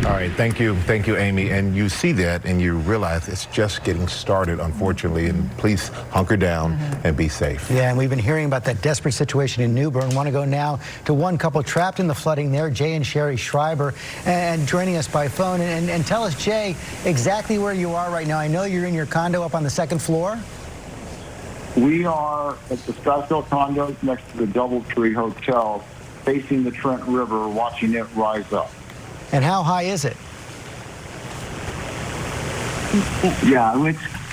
All right, thank you, Amy. And you see that and you realize it's just getting started, unfortunately, and please hunker down and be safe. Yeah, and we've been hearing about that desperate situation in New Bern. Want to go now to one couple trapped in the flooding there, Jay and Sherry Schreiber, and joining us by phone. And tell us, Jay, exactly where you are right now. I know you're in your condo up on the 2nd floor. We are at the Scottsdale condos next to the Doubletree Hotel, facing the Trent River, watching it rise up. And how high is it? Yeah,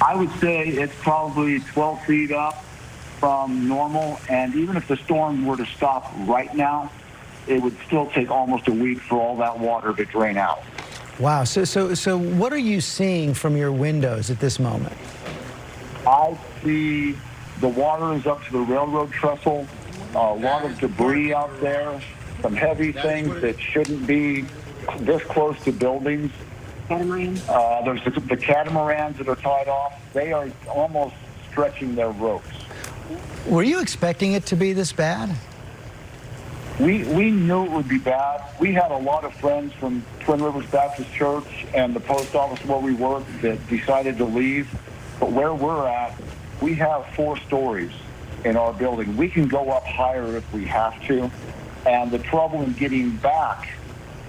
I would say it's probably 12 feet up from normal. And even if the storm were to stop right now, it would still take almost a week for all that water to drain out. Wow. So what are you seeing from your windows at this moment? I see The water is up to the railroad trestle. A lot of debris out there. Some heavy things that shouldn't be this close to buildings. There's the catamarans that are tied off. They are almost stretching their ropes. Were you expecting it to be this bad? We knew it would be bad. We had a lot of friends from Twin Rivers Baptist Church and the post office where we work that decided to leave. But where we're at, we have 4 stories in our building. We can go up higher if we have to. And the trouble in getting back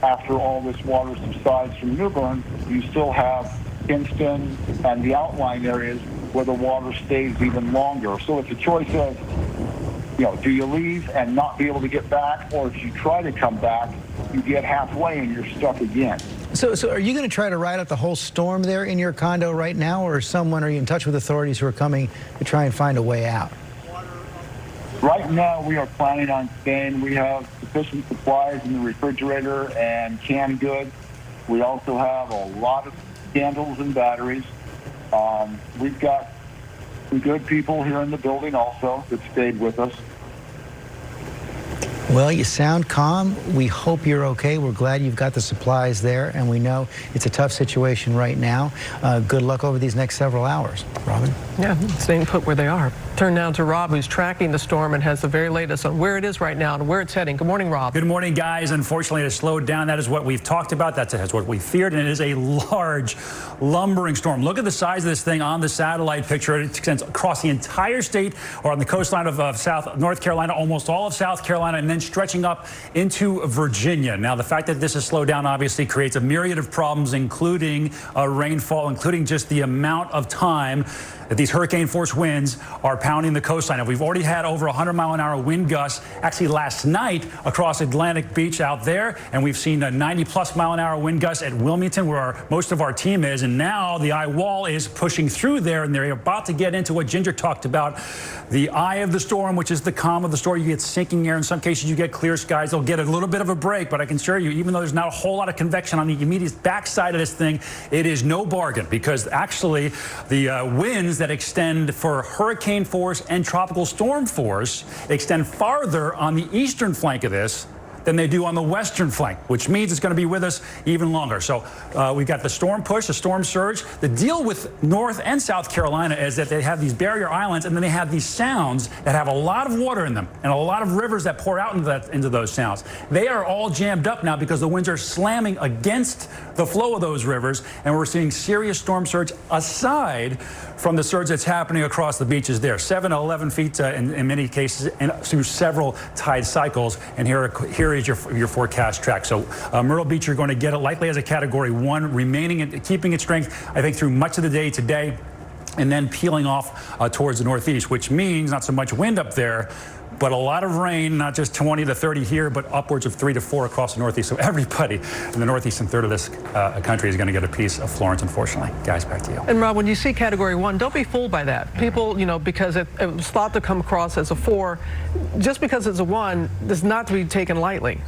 after all this water subsides from New Bern, you still have Kinston and the outlying areas where the water stays even longer. So it's a choice of, do you leave and not be able to get back, or if you try to come back, you get halfway and you're stuck again. So are you going to try to ride out the whole storm there in your condo right now, or are you in touch with authorities who are coming to try and find a way out? Right now, we are planning on staying. We have sufficient supplies in the refrigerator and canned goods. We also have a lot of candles and batteries. We've got some good people here in the building also that stayed with us. Well, you sound calm. We hope you're okay. We're glad you've got the supplies there, and we know it's a tough situation right now. Good luck over these next several hours. Robin? Yeah, staying put where they are. Turn now to Rob, who's tracking the storm and has the very latest on where it is right now and where it's heading. Good morning, Rob. Good morning, guys. Unfortunately, it has slowed down. That is what we've talked about. That's what we feared, and it is a large, lumbering storm. Look at the size of this thing on the satellite picture. It extends across the entire state, or on the coastline of North Carolina, almost all of South Carolina, and then stretching up into Virginia. Now, the fact that this has slowed down obviously creates a myriad of problems, including rainfall, including just the amount of time that these hurricane-force winds are pounding the coastline. And we've already had over 100-mile-an-hour wind gusts, actually last night across Atlantic Beach out there, and we've seen 90-plus-mile-an-hour wind gusts at Wilmington, where most of our team is. And now the eye wall is pushing through there, and they're about to get into what Ginger talked about, the eye of the storm, which is the calm of the storm. You get sinking air. In some cases, you get clear skies. They'll get a little bit of a break, but I can assure you, even though there's not a whole lot of convection on the immediate backside of this thing, it is no bargain, because actually the winds that extend for hurricane force and tropical storm force extend farther on the eastern flank of this than they do on the western flank, which means it's going to be with us even longer. So we've got the storm push, the storm surge. The deal with North and South Carolina is that they have these barrier islands, and then they have these sounds that have a lot of water in them and a lot of rivers that pour out into those sounds. They are all jammed up now because the winds are slamming against the flow of those rivers, and we're seeing serious storm surge aside from the surge that's happening across the beaches there. 7 to 11 feet in many cases, and through several tide cycles. And here is your forecast track. So Myrtle Beach, you're going to get it likely as a Category 1, remaining and keeping its strength, I think, through much of the day today, and then peeling off towards the northeast, which means not so much wind up there, but a lot of rain, not just 20 to 30 here, but upwards of 3 to 4 across the northeast. So everybody in the northeastern third of this country is going to get a piece of Florence, unfortunately. Guys, back to you. And Rob, when you see Category 1, don't be fooled by that. People, because it was thought to come across as a 4, just because it's a 1 is not to be taken lightly.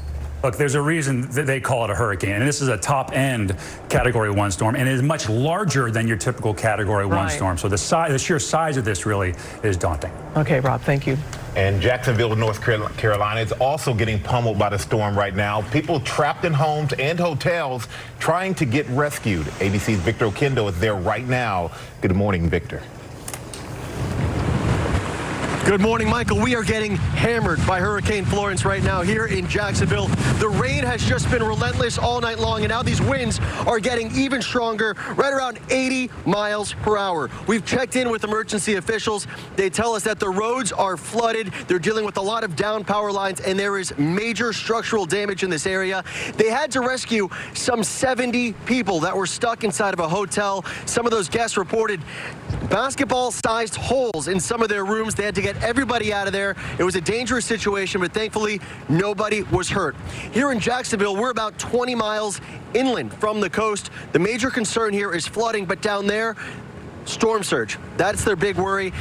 Look, there's a reason that they call it a hurricane, and this is a top-end Category 1 storm, and it is much larger than your typical Category 1 storm. So the sheer size of this really is daunting. Okay, Rob, thank you. And Jacksonville, North Carolina is also getting pummeled by the storm right now. People trapped in homes and hotels trying to get rescued. ABC's Victor Oquendo is there right now. Good morning, Victor. Good morning, Michael. We are getting hammered by Hurricane Florence right now here in Jacksonville. The rain has just been relentless all night long, and now these winds are getting even stronger, right around 80 miles per hour. We've checked in with emergency officials. They tell us that the roads are flooded. They're dealing with a lot of down power lines, and there is major structural damage in this area. They had to rescue some 70 people that were stuck inside of a hotel. Some of those guests reported basketball-sized holes in some of their rooms. They had to get everybody out of there. It was a dangerous situation, but thankfully nobody was hurt. Here in Jacksonville, we're about 20 miles inland from the coast. The major concern here is flooding, but down there, storm surge. That's their big worry.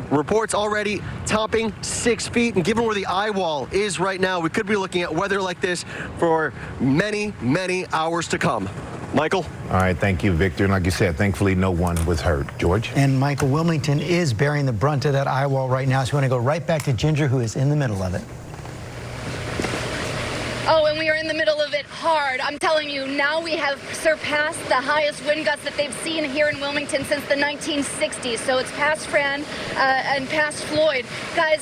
Reports already topping 6 feet, and given where the eye wall is right now, we could be looking at weather like this for many, many hours to come. Michael? All right, thank you, Victor. And like you said, thankfully no one was hurt. George? And Michael, Wilmington is bearing the brunt of that eye wall right now, so we want to go right back to Ginger, who is in the middle of it. Oh, and we are in the middle of it hard. I'm telling you, now we have surpassed the highest wind gusts that they've seen here in Wilmington since the 1960s. So it's past Fran and past Floyd. Guys,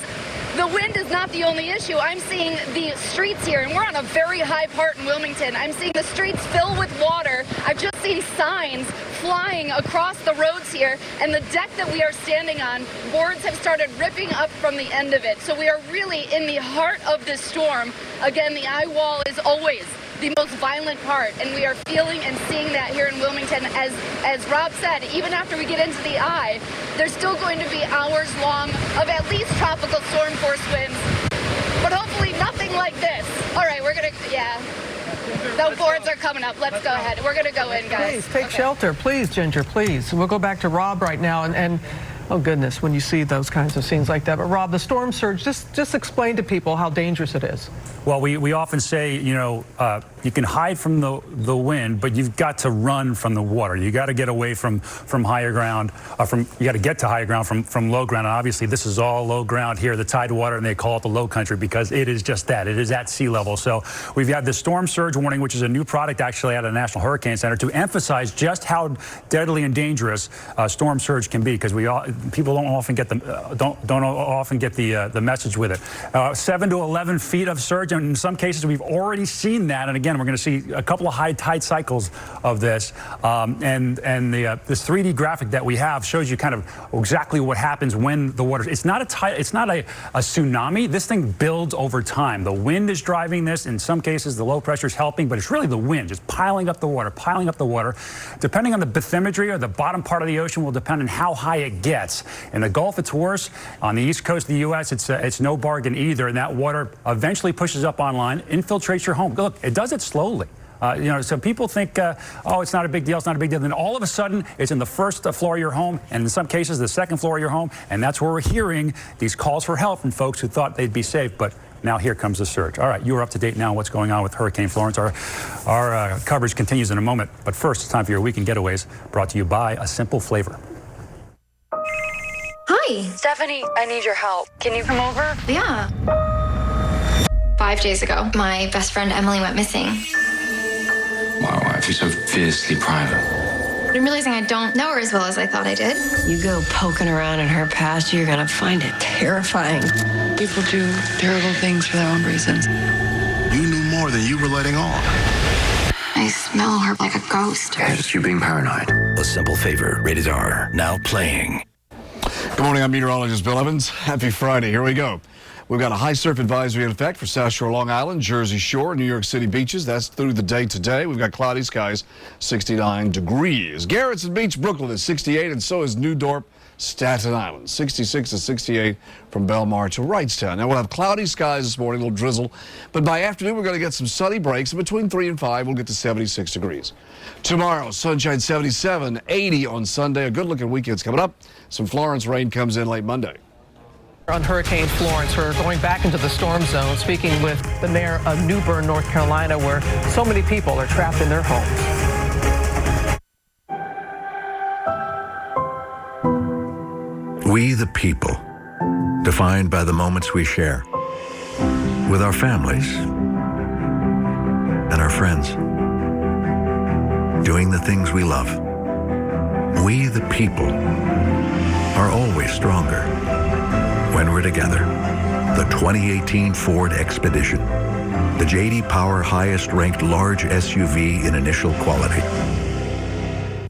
the wind is not the only issue. I'm seeing the streets here, and we're on a very high part in Wilmington. I'm seeing the streets fill with water. I've just seen signs flying across the roads here, and the deck that we are standing on, boards have started ripping up from the end of it. So we are really in the heart of this storm. Again, the eye wall is always the most violent part, and we are feeling and seeing that here in Wilmington. As Rob said, even after we get into the eye, there's still going to be hours long of at least tropical storm force winds, but hopefully nothing like this. All right, we're gonna, the boards are coming up. Let's go ahead. We're gonna go in, guys. Please take shelter, please, Ginger, please. We'll go back to Rob right now, and oh goodness, when you see those kinds of scenes like that. But Rob, the storm surge, just explain to people how dangerous it is. Well, we often say, you know, you can hide from the wind, but you've got to run from the water. You got to get away from higher ground, you got to get to higher ground from low ground. And obviously, this is all low ground here, the tidewater, and they call it the low country because it is just that. It is at sea level. So we've had the storm surge warning, which is a new product actually out of the National Hurricane Center to emphasize just how deadly and dangerous storm surge can be, because people don't often get the message with it. 7 to 11 feet of surge. And in some cases, we've already seen that. And again, we're going to see a couple of high tide cycles of this. And this 3D graphic that we have shows you kind of exactly what happens when the water. It's not a tsunami. This thing builds over time. The wind is driving this. In some cases, the low pressure is helping, but it's really the wind just piling up the water, piling up the water. Depending on the bathymetry, or the bottom part of the ocean will depend on how high it gets. In the Gulf, it's worse. On the east coast of the U.S., it's no bargain either. And that water eventually pushes up online, infiltrates your home. Look, it does it slowly. You know, so people think, oh, it's not a big deal, it's not a big deal. Then all of a sudden, it's in the first floor of your home, and in some cases, the second floor of your home. And that's where we're hearing these calls for help from folks who thought they'd be safe. But now here comes the surge. All right, you are up to date now on what's going on with Hurricane Florence. Our coverage continues in a moment. But first, it's time for your weekend getaways, brought to you by A Simple Flavor. Hi. Stephanie, I need your help. Can you come over? Yeah. 5 days ago, my best friend Emily went missing. My wife is so fiercely private. I'm realizing I don't know her as well as I thought I did. You go poking around in her past, you're gonna find it terrifying. People do terrible things for their own reasons. You knew more than you were letting on. I smell her like a ghost. It's just you being paranoid. A Simple Favor, rated R, now playing. Good morning, I'm meteorologist Bill Evans. Happy Friday. Here we go. We've got a high surf advisory in effect for South Shore, Long Island, Jersey Shore, New York City beaches. That's through the day today. We've got cloudy skies, 69 degrees. Garrettson Beach, Brooklyn is 68, and so is New Dorp, Staten Island, 66 to 68 from Belmar to Wrightstown. Now, we'll have cloudy skies this morning, a little drizzle, but by afternoon, we're going to get some sunny breaks. And between 3 and 5, we'll get to 76 degrees. Tomorrow, sunshine 77, 80 on Sunday. A good-looking weekend's coming up. Some Florence rain comes in late Monday. On Hurricane Florence, we're going back into the storm zone, speaking with the mayor of New Bern, North Carolina, where so many people are trapped in their homes. We the people, defined by the moments we share with our families and our friends, doing the things we love. We the people are always stronger when we're together. The 2018 Ford Expedition, the J.D. Power highest-ranked large SUV in initial quality.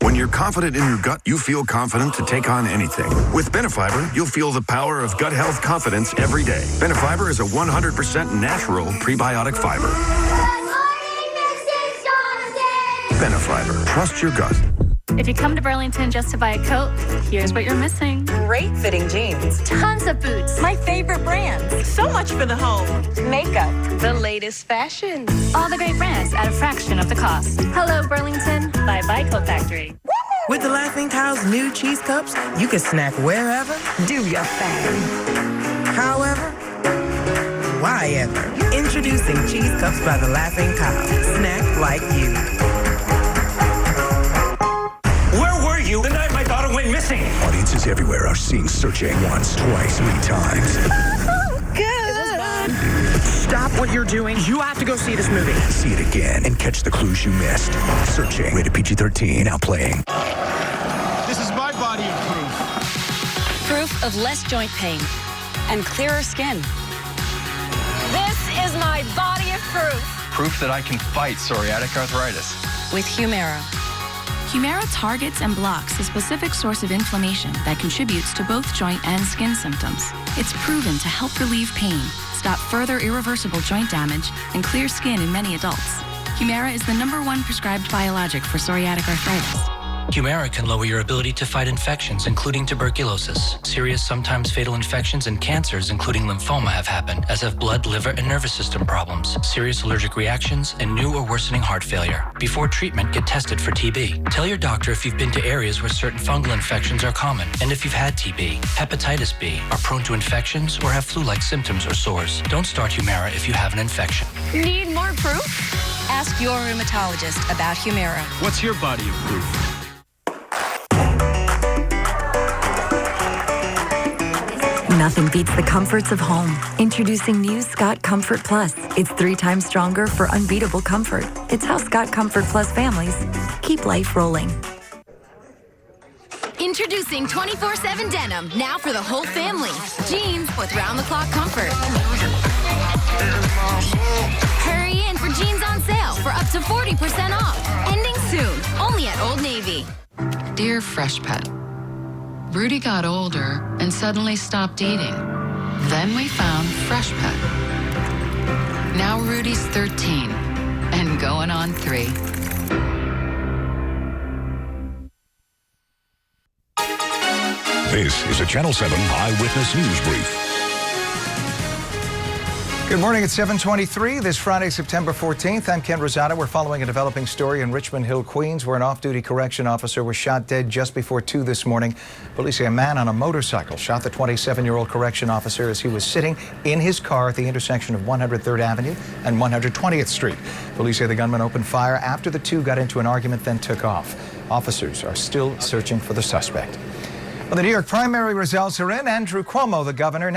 When you're confident in your gut, you feel confident to take on anything. With Benefiber, you'll feel the power of gut health confidence every day. Benefiber is a 100% natural prebiotic fiber. Benefiber. Trust your gut. If you come to Burlington just to buy a coat, here's what you're missing. Great fitting jeans. Tons of boots. My favorite brands. So much for the home. Makeup. The latest fashion. All the great brands at a fraction of the cost. Hello, Burlington. Bye-bye Coat Factory. With the Laughing Cow's new cheese cups, you can snack wherever, do your thing. However, why ever? Introducing Cheese Cups by the Laughing Cow. Snack like you. Searching once, twice, 3 times. Stop what you're doing. You have to go see this movie. See it again and catch the clues you missed. Searching. Rated PG-13. Now playing. This is my body of proof. Proof of less joint pain and clearer skin. This is my body of proof. Proof that I can fight psoriatic arthritis. With Humira. Humira targets and blocks a specific source of inflammation that contributes to both joint and skin symptoms. It's proven to help relieve pain, stop further irreversible joint damage, and clear skin in many adults. Humira is the #1 prescribed biologic for psoriatic arthritis. Humira can lower your ability to fight infections, including tuberculosis. Serious, sometimes fatal infections and cancers, including lymphoma, have happened, as have blood, liver, and nervous system problems, serious allergic reactions, and new or worsening heart failure. Before treatment, get tested for TB. Tell your doctor if you've been to areas where certain fungal infections are common, and if you've had TB, hepatitis B, are prone to infections, or have flu-like symptoms or sores. Don't start Humira if you have an infection. Need more proof? Ask your rheumatologist about Humira. What's your body of proof? Nothing beats the comforts of home. Introducing new Scott Comfort Plus. It's 3 times stronger for unbeatable comfort. It's how Scott Comfort Plus families keep life rolling. Introducing 24/7 denim, now for the whole family. Jeans with round-the-clock comfort. Hurry in for jeans on sale for up to 40% off. Ending soon, only at Old Navy. Dear Fresh Pet, Rudy got older and suddenly stopped eating. Then we found Fresh Pet. Now Rudy's 13 and going on 3. This is a Channel 7 Eyewitness News Brief. Good morning, it's 7:23 this Friday, September 14th. I'm Ken Rosado. We're following a developing story in Richmond Hill, Queens, where an off-duty correction officer was shot dead just before 2 this morning. Police say a man on a motorcycle shot the 27-year-old correction officer as he was sitting in his car at the intersection of 103rd Avenue and 120th Street. Police say the gunman opened fire after the two got into an argument, then took off. Officers are still searching for the suspect. Well, the New York primary results are in. Andrew Cuomo, the governor,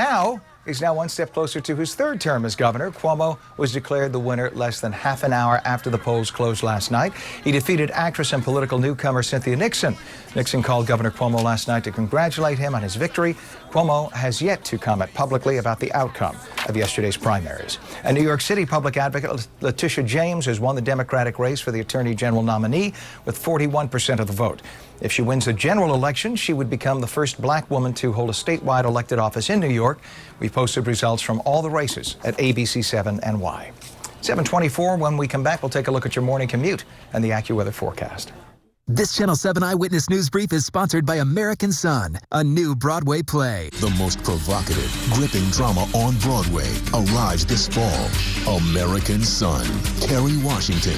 is now one step closer to his 3rd term as governor. Cuomo was declared the winner less than half an hour after the polls closed last night. He defeated actress and political newcomer Cynthia Nixon. Nixon called Governor Cuomo last night to congratulate him on his victory. Cuomo has yet to comment publicly about the outcome of yesterday's primaries. A New York City public advocate, Letitia James, has won the Democratic race for the Attorney General nominee with 41% of the vote. If she wins the general election, she would become the first black woman to hold a statewide elected office in New York. We posted results from all the races at ABC7NY. 7:24, when we come back, we'll take a look at your morning commute and the AccuWeather forecast. This Channel 7 Eyewitness News Brief is sponsored by American Son, a new Broadway play. The most provocative, gripping drama on Broadway arrives this fall. American Son. Kerry Washington,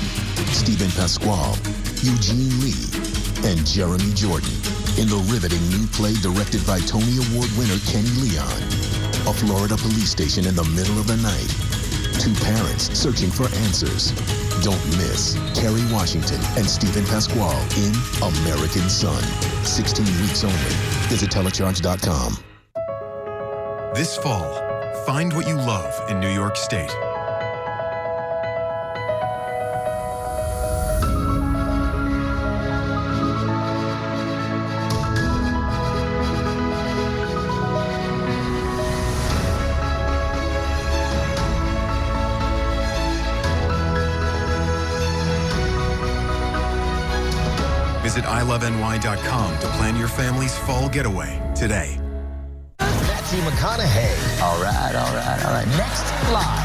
Stephen Pasquale, Eugene Lee, and Jeremy Jordan. In the riveting new play directed by Tony Award winner Kenny Leon. A Florida police station in the middle of the night. 2 parents searching for answers. Don't miss Kerry Washington and Stephen Pasquale in American Son. 16 weeks only. Visit telecharge.com. This fall, find what you love in New York State. Visit iloveny.com to plan your family's fall getaway today. Matthew McConaughey. All right. Next live.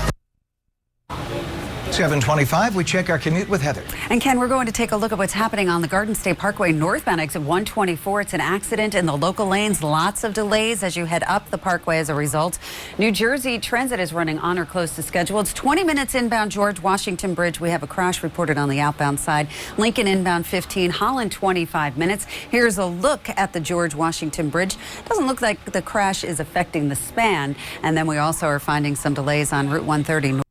7:25, we check our commute with Heather. And Ken, we're going to take a look at what's happening on the Garden State Parkway northbound exit 124. It's an accident in the local lanes. Lots of delays as you head up the parkway as a result. New Jersey Transit is running on or close to schedule. It's 20 minutes inbound George Washington Bridge. We have a crash reported on the outbound side. Lincoln inbound 15, Holland 25 minutes. Here's a look at the George Washington Bridge. Doesn't look like the crash is affecting the span. And then we also are finding some delays on Route 130.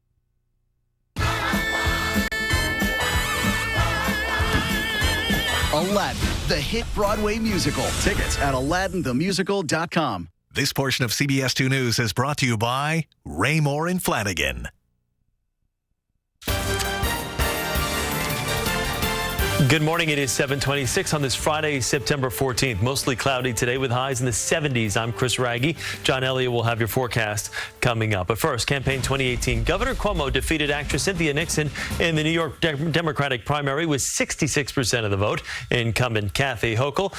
11. the hit Broadway musical. Tickets at AladdinTheMusical.com. This portion of CBS 2 News is brought to you by Raymore and Flanagan. Good morning. It is 7:26 on this Friday, September 14th. Mostly cloudy today with highs in the 70s. I'm Chris Raggi. John Elliott will have your forecast coming up. But first, campaign 2018. Governor Cuomo defeated actress Cynthia Nixon in the New York Democratic primary with 66% of the vote. Incumbent Kathy Hochul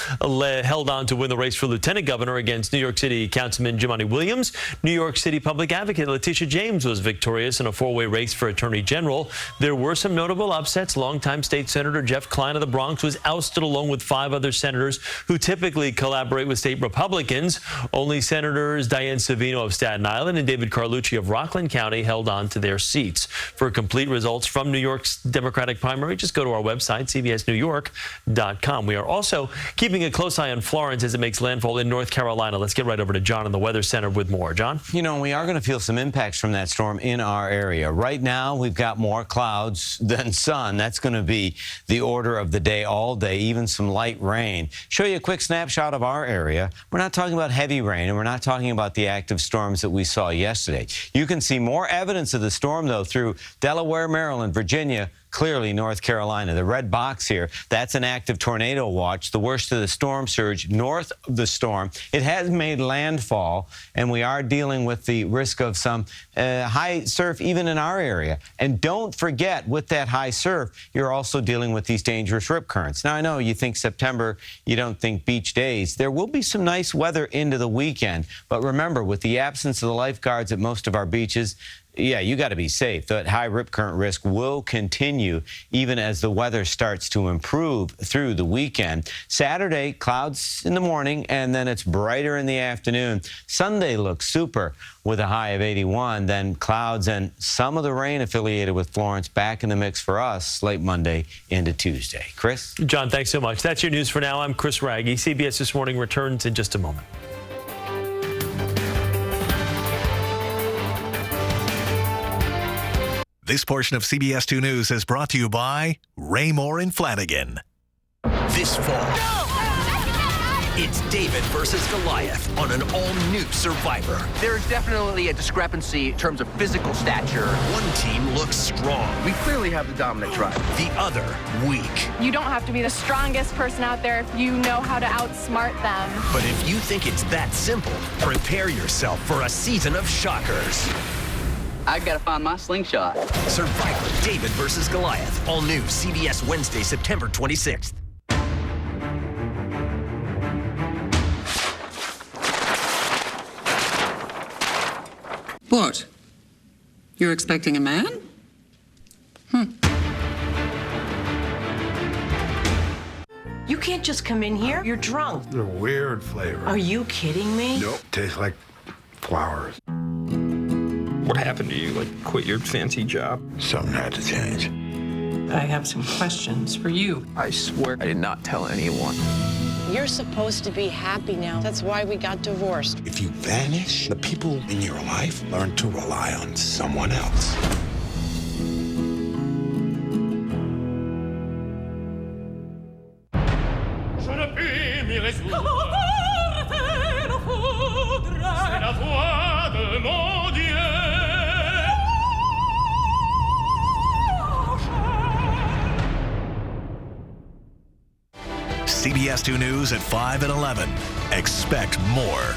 held on to win the race for lieutenant governor against New York City Councilman Jumaane Williams. New York City public advocate Letitia James was victorious in a four-way race for attorney general. There were some notable upsets. Longtime state senator Jeff Klein of the Bronx was ousted along with 5 other senators who typically collaborate with state Republicans. Only Senators Diane Savino of Staten Island and David Carlucci of Rockland County held on to their seats. For complete results from New York's Democratic primary, just go to our website, cbsnewyork.com. We are also keeping a close eye on Florence as it makes landfall in North Carolina. Let's get right over to John in the Weather Center with more. John? You know, we are going to feel some impacts from that storm in our area. Right now, we've got more clouds than sun. That's going to be the order of the day all day, even some light rain. Show you a quick snapshot of our area. We're not talking about heavy rain, and we're not talking about the active storms that we saw yesterday. You can see more evidence of the storm, though, through Delaware, Maryland, Virginia, clearly North Carolina. The red box here, that's an active tornado watch, the worst of the storm surge north of the storm. It has made landfall, and we are dealing with the risk of some high surf even in our area. And don't forget, with that high surf, you're also dealing with these dangerous rip currents. Now, I know you think September, you don't think beach days. There will be some nice weather into the weekend, but remember, with the absence of the lifeguards at most of our beaches, yeah, you got to be safe. That high rip current risk will continue even as the weather starts to improve through the weekend. Saturday, clouds in the morning, and then it's brighter in the afternoon. Sunday looks super with a high of 81. Then clouds and some of the rain affiliated with Florence back in the mix for us late Monday into Tuesday. Chris? John, thanks so much. That's your news for now. I'm Chris Raggi. CBS This Morning returns in just a moment. This portion of CBS 2 News is brought to you by Raymore and Flanagan. This fall, it's David versus Goliath on an all-new Survivor. There's definitely a discrepancy in terms of physical stature. One team looks strong. We clearly have the dominant tribe. The other, weak. You don't have to be the strongest person out there if you know how to outsmart them. But if you think it's that simple, prepare yourself for a season of shockers. I gotta find my slingshot. Survivor, David versus Goliath. All new CBS Wednesday, September 26th. What? You're expecting a man? You can't just come in here. You're drunk. They're weird flavor. Are you kidding me? Nope. Tastes like flowers. What happened to you? Like, quit your fancy job? Something had to change. I have some questions for you. I swear I did not tell anyone. You're supposed to be happy now. That's why we got divorced. If you vanish, the people in your life learn to rely on someone else. CBS 2 News at 5 and 11. Expect more.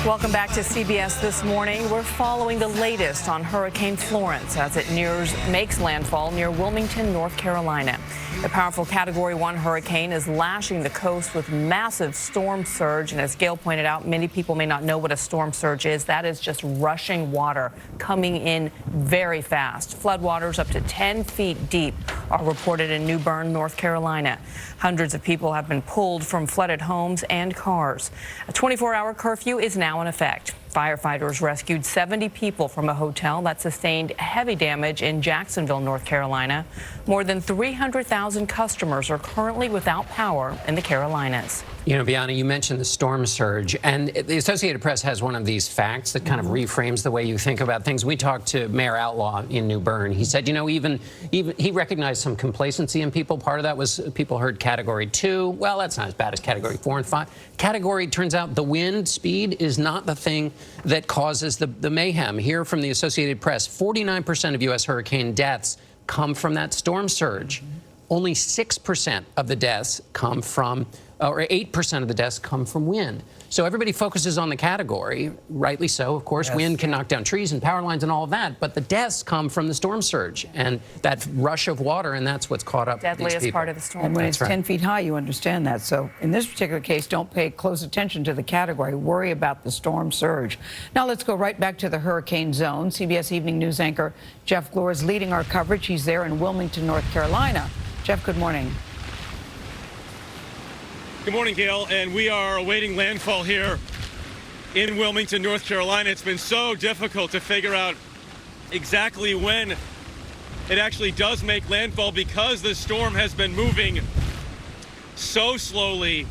Welcome back to CBS This Morning. We're following the latest on Hurricane Florence as it makes landfall near Wilmington, North Carolina. The powerful Category 1 hurricane is lashing the coast with massive storm surge. And as Gail pointed out, many people may not know what a storm surge is. That is just rushing water coming in very fast. Floodwaters up to 10 feet deep are reported in New Bern, North Carolina. Hundreds of people have been pulled from flooded homes and cars. A 24-hour curfew is now in effect. Firefighters rescued 70 people from a hotel that sustained heavy damage in Jacksonville, North Carolina. More than 300,000 customers are currently without power in the Carolinas. You know, Bianna, you mentioned the storm surge, and the Associated Press has one of these facts that kind of reframes the way you think about things. We talked to Mayor Outlaw in New Bern. He said, you know, even he recognized some complacency in people. Part of that was people heard Category 2. Well, that's not as bad as Category 4 and 5. Category, turns out the wind speed is not the thing that causes the mayhem. Here from the Associated Press, 49% of U.S. hurricane deaths come from that storm surge. Only 6% of the deaths come from, or 8% of the deaths come from wind. So everybody focuses on the category, rightly so, of course. Yes. Wind can knock down trees and power lines and all of that, but the deaths come from the storm surge and that rush of water, and that's what's caught up these Deadliest people. part of the storm. And when That's it's 10 feet high, you understand that. So in this particular case, don't pay close attention to the category. Worry about the storm surge. Now let's go right back to the hurricane zone. CBS Evening News anchor Jeff Glor is leading our coverage. He's there in Wilmington, North Carolina. Jeff, good morning. Good morning, Gail, and we are awaiting landfall here in Wilmington, North Carolina. It's been so difficult to figure out exactly when it actually does make landfall because the storm has been moving so slowly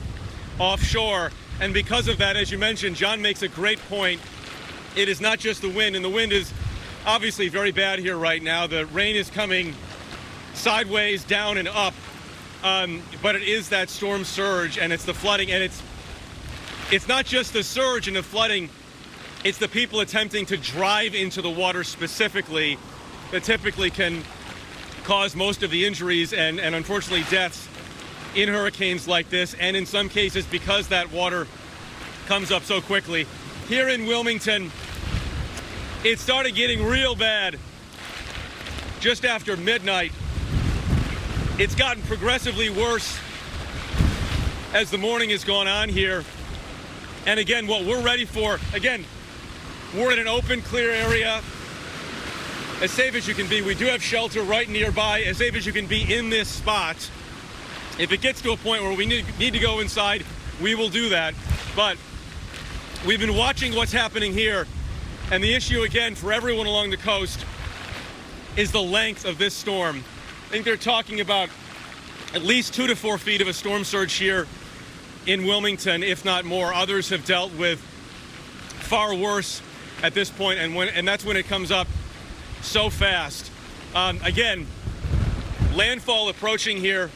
offshore. And because of that, as you mentioned, John makes a great point. It is not just the wind, and the wind is obviously very bad here right now. The rain is coming sideways, down, and up. But it is that storm surge, and it's the flooding, and it's not just the surge and the flooding, it's the people attempting to drive into the water specifically that typically can cause most of the injuries and unfortunately deaths in hurricanes like this, and in some cases because that water comes up so quickly. Here in Wilmington, it started getting real bad just after midnight. It's gotten progressively worse as the morning has gone on here. And again, what we're ready for, again, we're in an open, clear area, as safe as you can be. We do have shelter right nearby, as safe as you can be in this spot. If it gets to a point where we need to go inside, we will do that. But we've been watching what's happening here. And the issue, again, for everyone along the coast is the length of this storm. I think they're talking about at least 2 to 4 feet of a storm surge here in Wilmington, if not more. Others have dealt with far worse at this point, and that's when it comes up so fast. Again, landfall approaching here.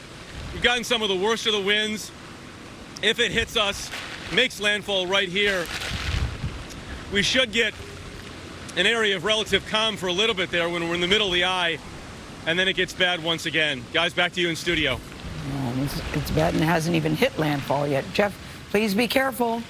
We've gotten some of the worst of the winds. If it hits us, makes landfall right here, we should get an area of relative calm for a little bit there when we're in the middle of the eye. And then it gets bad once again. Guys, back to you in studio. It's bad and hasn't even hit landfall yet. Jeff, please be careful.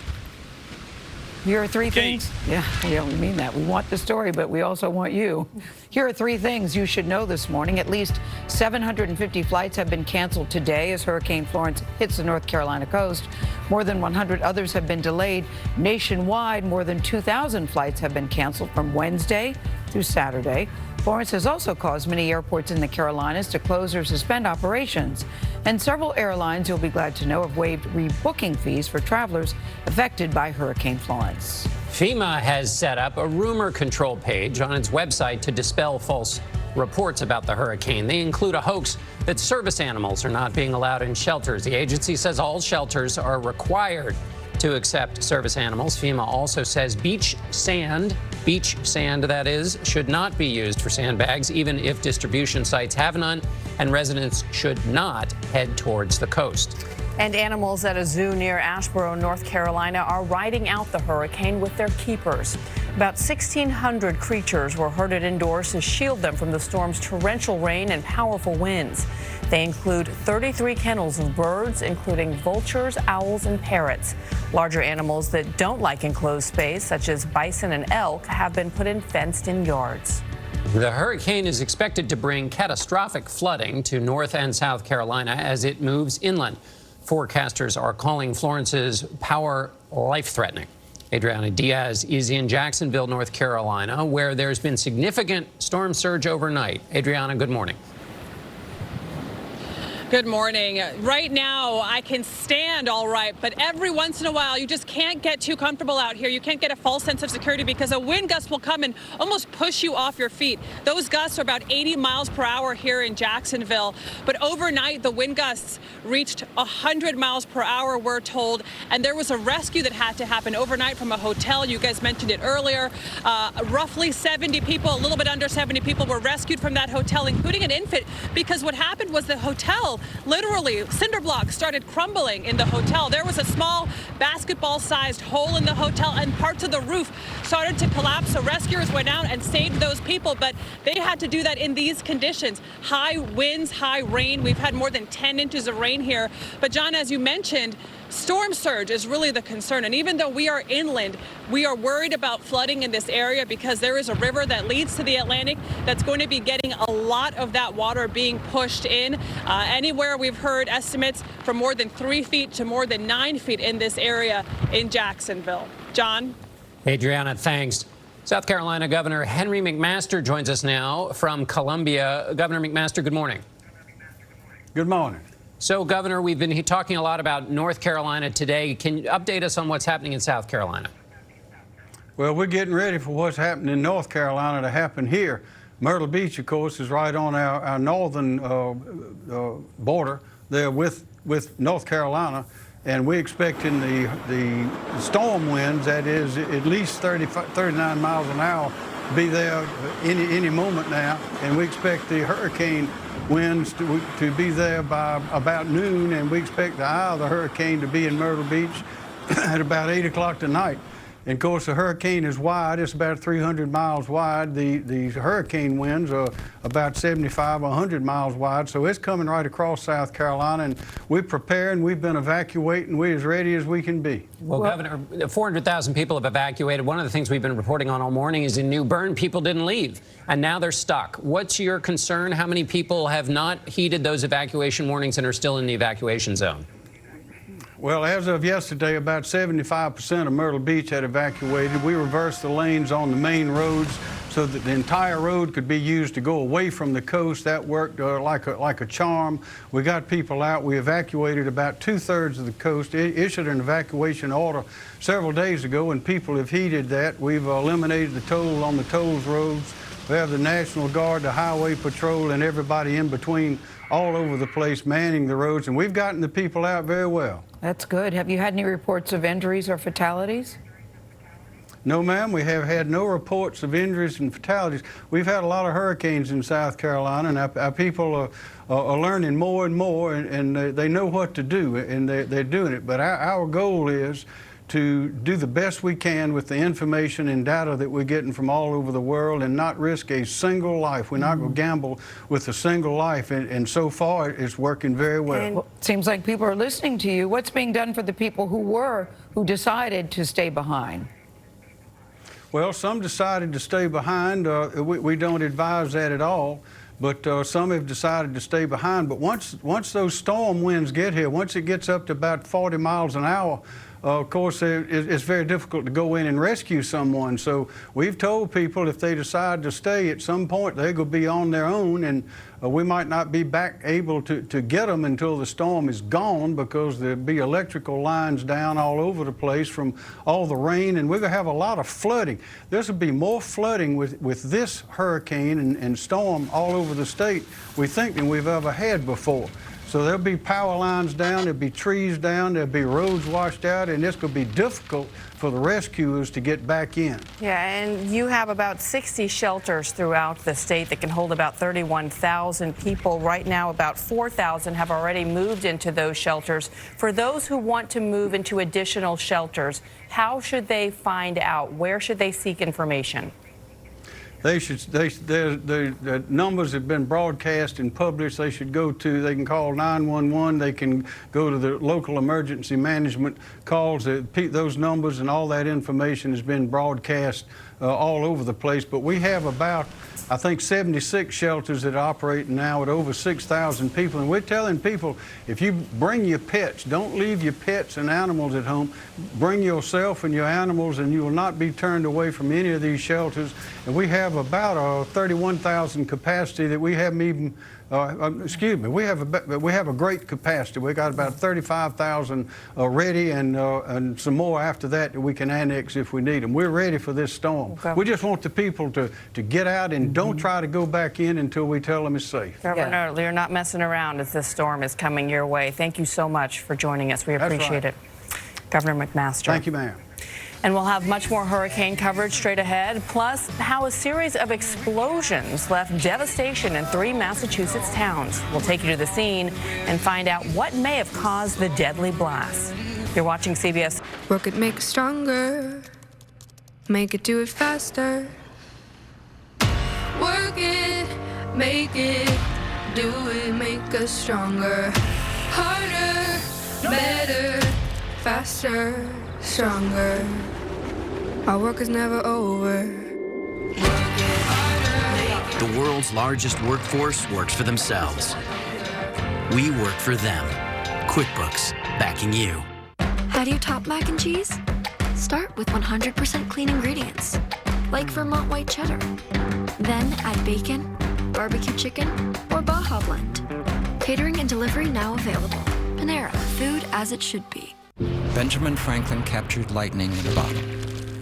Here are 3 things. Yeah, we mean that. We want the story, but we also want you. Here are 3 things you should know this morning. At least 750 flights have been canceled today as Hurricane Florence hits the North Carolina coast. More than 100 others have been delayed. Nationwide, more than 2,000 flights have been canceled from Wednesday through Saturday. Florence has also caused many airports in the Carolinas to close or suspend operations. And several airlines, you'll be glad to know, have waived rebooking fees for travelers affected by Hurricane Florence. FEMA has set up a rumor control page on its website to dispel false reports about the hurricane. They include a hoax that service animals are not being allowed in shelters. The agency says all shelters are required to accept service animals. FEMA also says beach sand that is, should not be used for sandbags, even if distribution sites have none, and residents should not head towards the coast. And animals at a zoo near Asheboro, North Carolina, are riding out the hurricane with their keepers. About 1,600 creatures were herded indoors to shield them from the storm's torrential rain and powerful winds. They include 33 kennels of birds, including vultures, owls, and parrots. Larger animals that don't like enclosed space, such as bison and elk, have been put in fenced-in yards. The hurricane is expected to bring catastrophic flooding to North and South Carolina as it moves inland. Forecasters are calling Florence's power life-threatening. Adriana Diaz is in Jacksonville, North Carolina, where there's been significant storm surge overnight. Adriana, good morning. Good morning. Right now, I can stand all right, but every once in a while, you just can't get too comfortable out here. You can't get a false sense of security because a wind gust will come and almost push you off your feet. Those gusts are about 80 miles per hour here in Jacksonville, but overnight, the wind gusts reached 100 miles per hour, we're told, and there was a rescue that had to happen overnight from a hotel. You guys mentioned it earlier. Roughly 70 people, a little bit under 70 people were rescued from that hotel, including an infant, because what happened was the hotel, literally, cinder blocks started crumbling in the hotel. There was a small basketball-sized hole in the hotel, and parts of the roof started to collapse. So rescuers went out and saved those people, but they had to do that in these conditions. High winds, high rain. We've had more than 10 inches of rain here. But John, as you mentioned, storm surge is really the concern. And even though we are inland, we are worried about flooding in this area because there is a river that leads to the Atlantic that's going to be getting a lot of that water being pushed in. Anywhere we've heard estimates from more than 3 feet to more than 9 feet in this area in Jacksonville. John? Adriana, thanks. South Carolina Governor Henry McMaster joins us now from Columbia. Governor McMaster, good morning. Good morning. So, Governor, we've been talking a lot about North Carolina today. Can you update us on what's happening in South Carolina? Well, we're getting ready for what's happening in North Carolina to happen here. Myrtle Beach, of course, is right on our northern border there with North Carolina, and we're expecting the storm winds, that is at least 39 miles an hour, to be there any moment now, and we expect the hurricane winds to be there by about noon, and we expect the eye of the hurricane to be in Myrtle Beach at about 8 o'clock tonight. And of course, the hurricane is wide. It's about 300 miles wide. The hurricane winds are about 75, 100 miles wide. So it's coming right across South Carolina, and we're preparing. We've been evacuating. We're as ready as we can be. Well, Governor, 400,000 people have evacuated. One of the things we've been reporting on all morning is in New Bern, people didn't leave, and now they're stuck. What's your concern? How many people have not heeded those evacuation warnings and are still in the evacuation zone? Well, as of yesterday, about 75% of Myrtle Beach had evacuated. We reversed the lanes on the main roads so that the entire road could be used to go away from the coast. That worked like a charm. We got people out. We evacuated about 2/3 of the coast. Issued an evacuation order several days ago, and people have heeded that. We've eliminated the toll on the tolls roads. We have the National Guard, the Highway Patrol, and everybody in between all over the place manning the roads, and we've gotten the people out very well. That's good. Have you had any reports of injuries or fatalities? No, ma'am. We have had no reports of injuries and fatalities. We've had a lot of hurricanes in South Carolina, and our people are learning more and more, and they know what to do, and they're doing it. But our goal is to do the best we can with the information and data that we're getting from all over the world and not risk a single life. We're not going to gamble with a single life, and so far it's working very well. It seems like people are listening to you. What's being done for the people who decided to stay behind? Well, some decided to stay behind. We don't advise that at all. But some have decided to stay behind. But once those storm winds get here, once it gets up to about 40 miles an hour, of course, it's very difficult to go in and rescue someone. So we've told people if they decide to stay at some point, they're going to be on their own, and we might not be back able to get them until the storm is gone, because there'll be electrical lines down all over the place from all the rain, and we're going to have a lot of flooding. This will be more flooding with this hurricane and storm all over the state, we think, than we've ever had before. So there'll be power lines down, there'll be trees down, there'll be roads washed out, and it's going to be difficult for the rescuers to get back in. Yeah, and you have about 60 shelters throughout the state that can hold about 31,000 people. Right now, about 4,000 have already moved into those shelters. For those who want to move into additional shelters, how should they find out? Where should they seek information? The numbers have been broadcast and published. They should go to, they can call 911, they can go to the local emergency management calls. Those numbers and all that information has been broadcast all over the place. But we have about, I think, 76 shelters that operate now with over 6,000 people. And we're telling people, if you bring your pets, don't leave your pets and animals at home. Bring yourself and your animals, and you will not be turned away from any of these shelters. And we have have about a 31,000 capacity that we haven't even. We have a great capacity. We got about 35,000 ready, and some more after that we can annex if we need them. We're ready for this storm. Okay. We just want the people to get out and don't try to go back in until we tell them it's safe. Governor, you're not messing around as this storm is coming your way. Thank you so much for joining us. We appreciate it. Governor McMaster. Thank you, ma'am. And we'll have much more hurricane coverage straight ahead, plus how a series of explosions left devastation in 3 Massachusetts towns. We'll take you to the scene and find out what may have caused the deadly blast. You're watching CBS. Work it, make it stronger. Make it, do it faster. Work it, make it, do it, make us stronger. Harder, better, faster, stronger. Our work is never over. The world's largest workforce works for themselves. We work for them. QuickBooks, backing you. How do you top mac and cheese? Start with 100% clean ingredients, like Vermont white cheddar. Then add bacon, barbecue chicken, or Baja blend. Catering and delivery now available. Panera, food as it should be. Benjamin Franklin captured lightning in a bottle.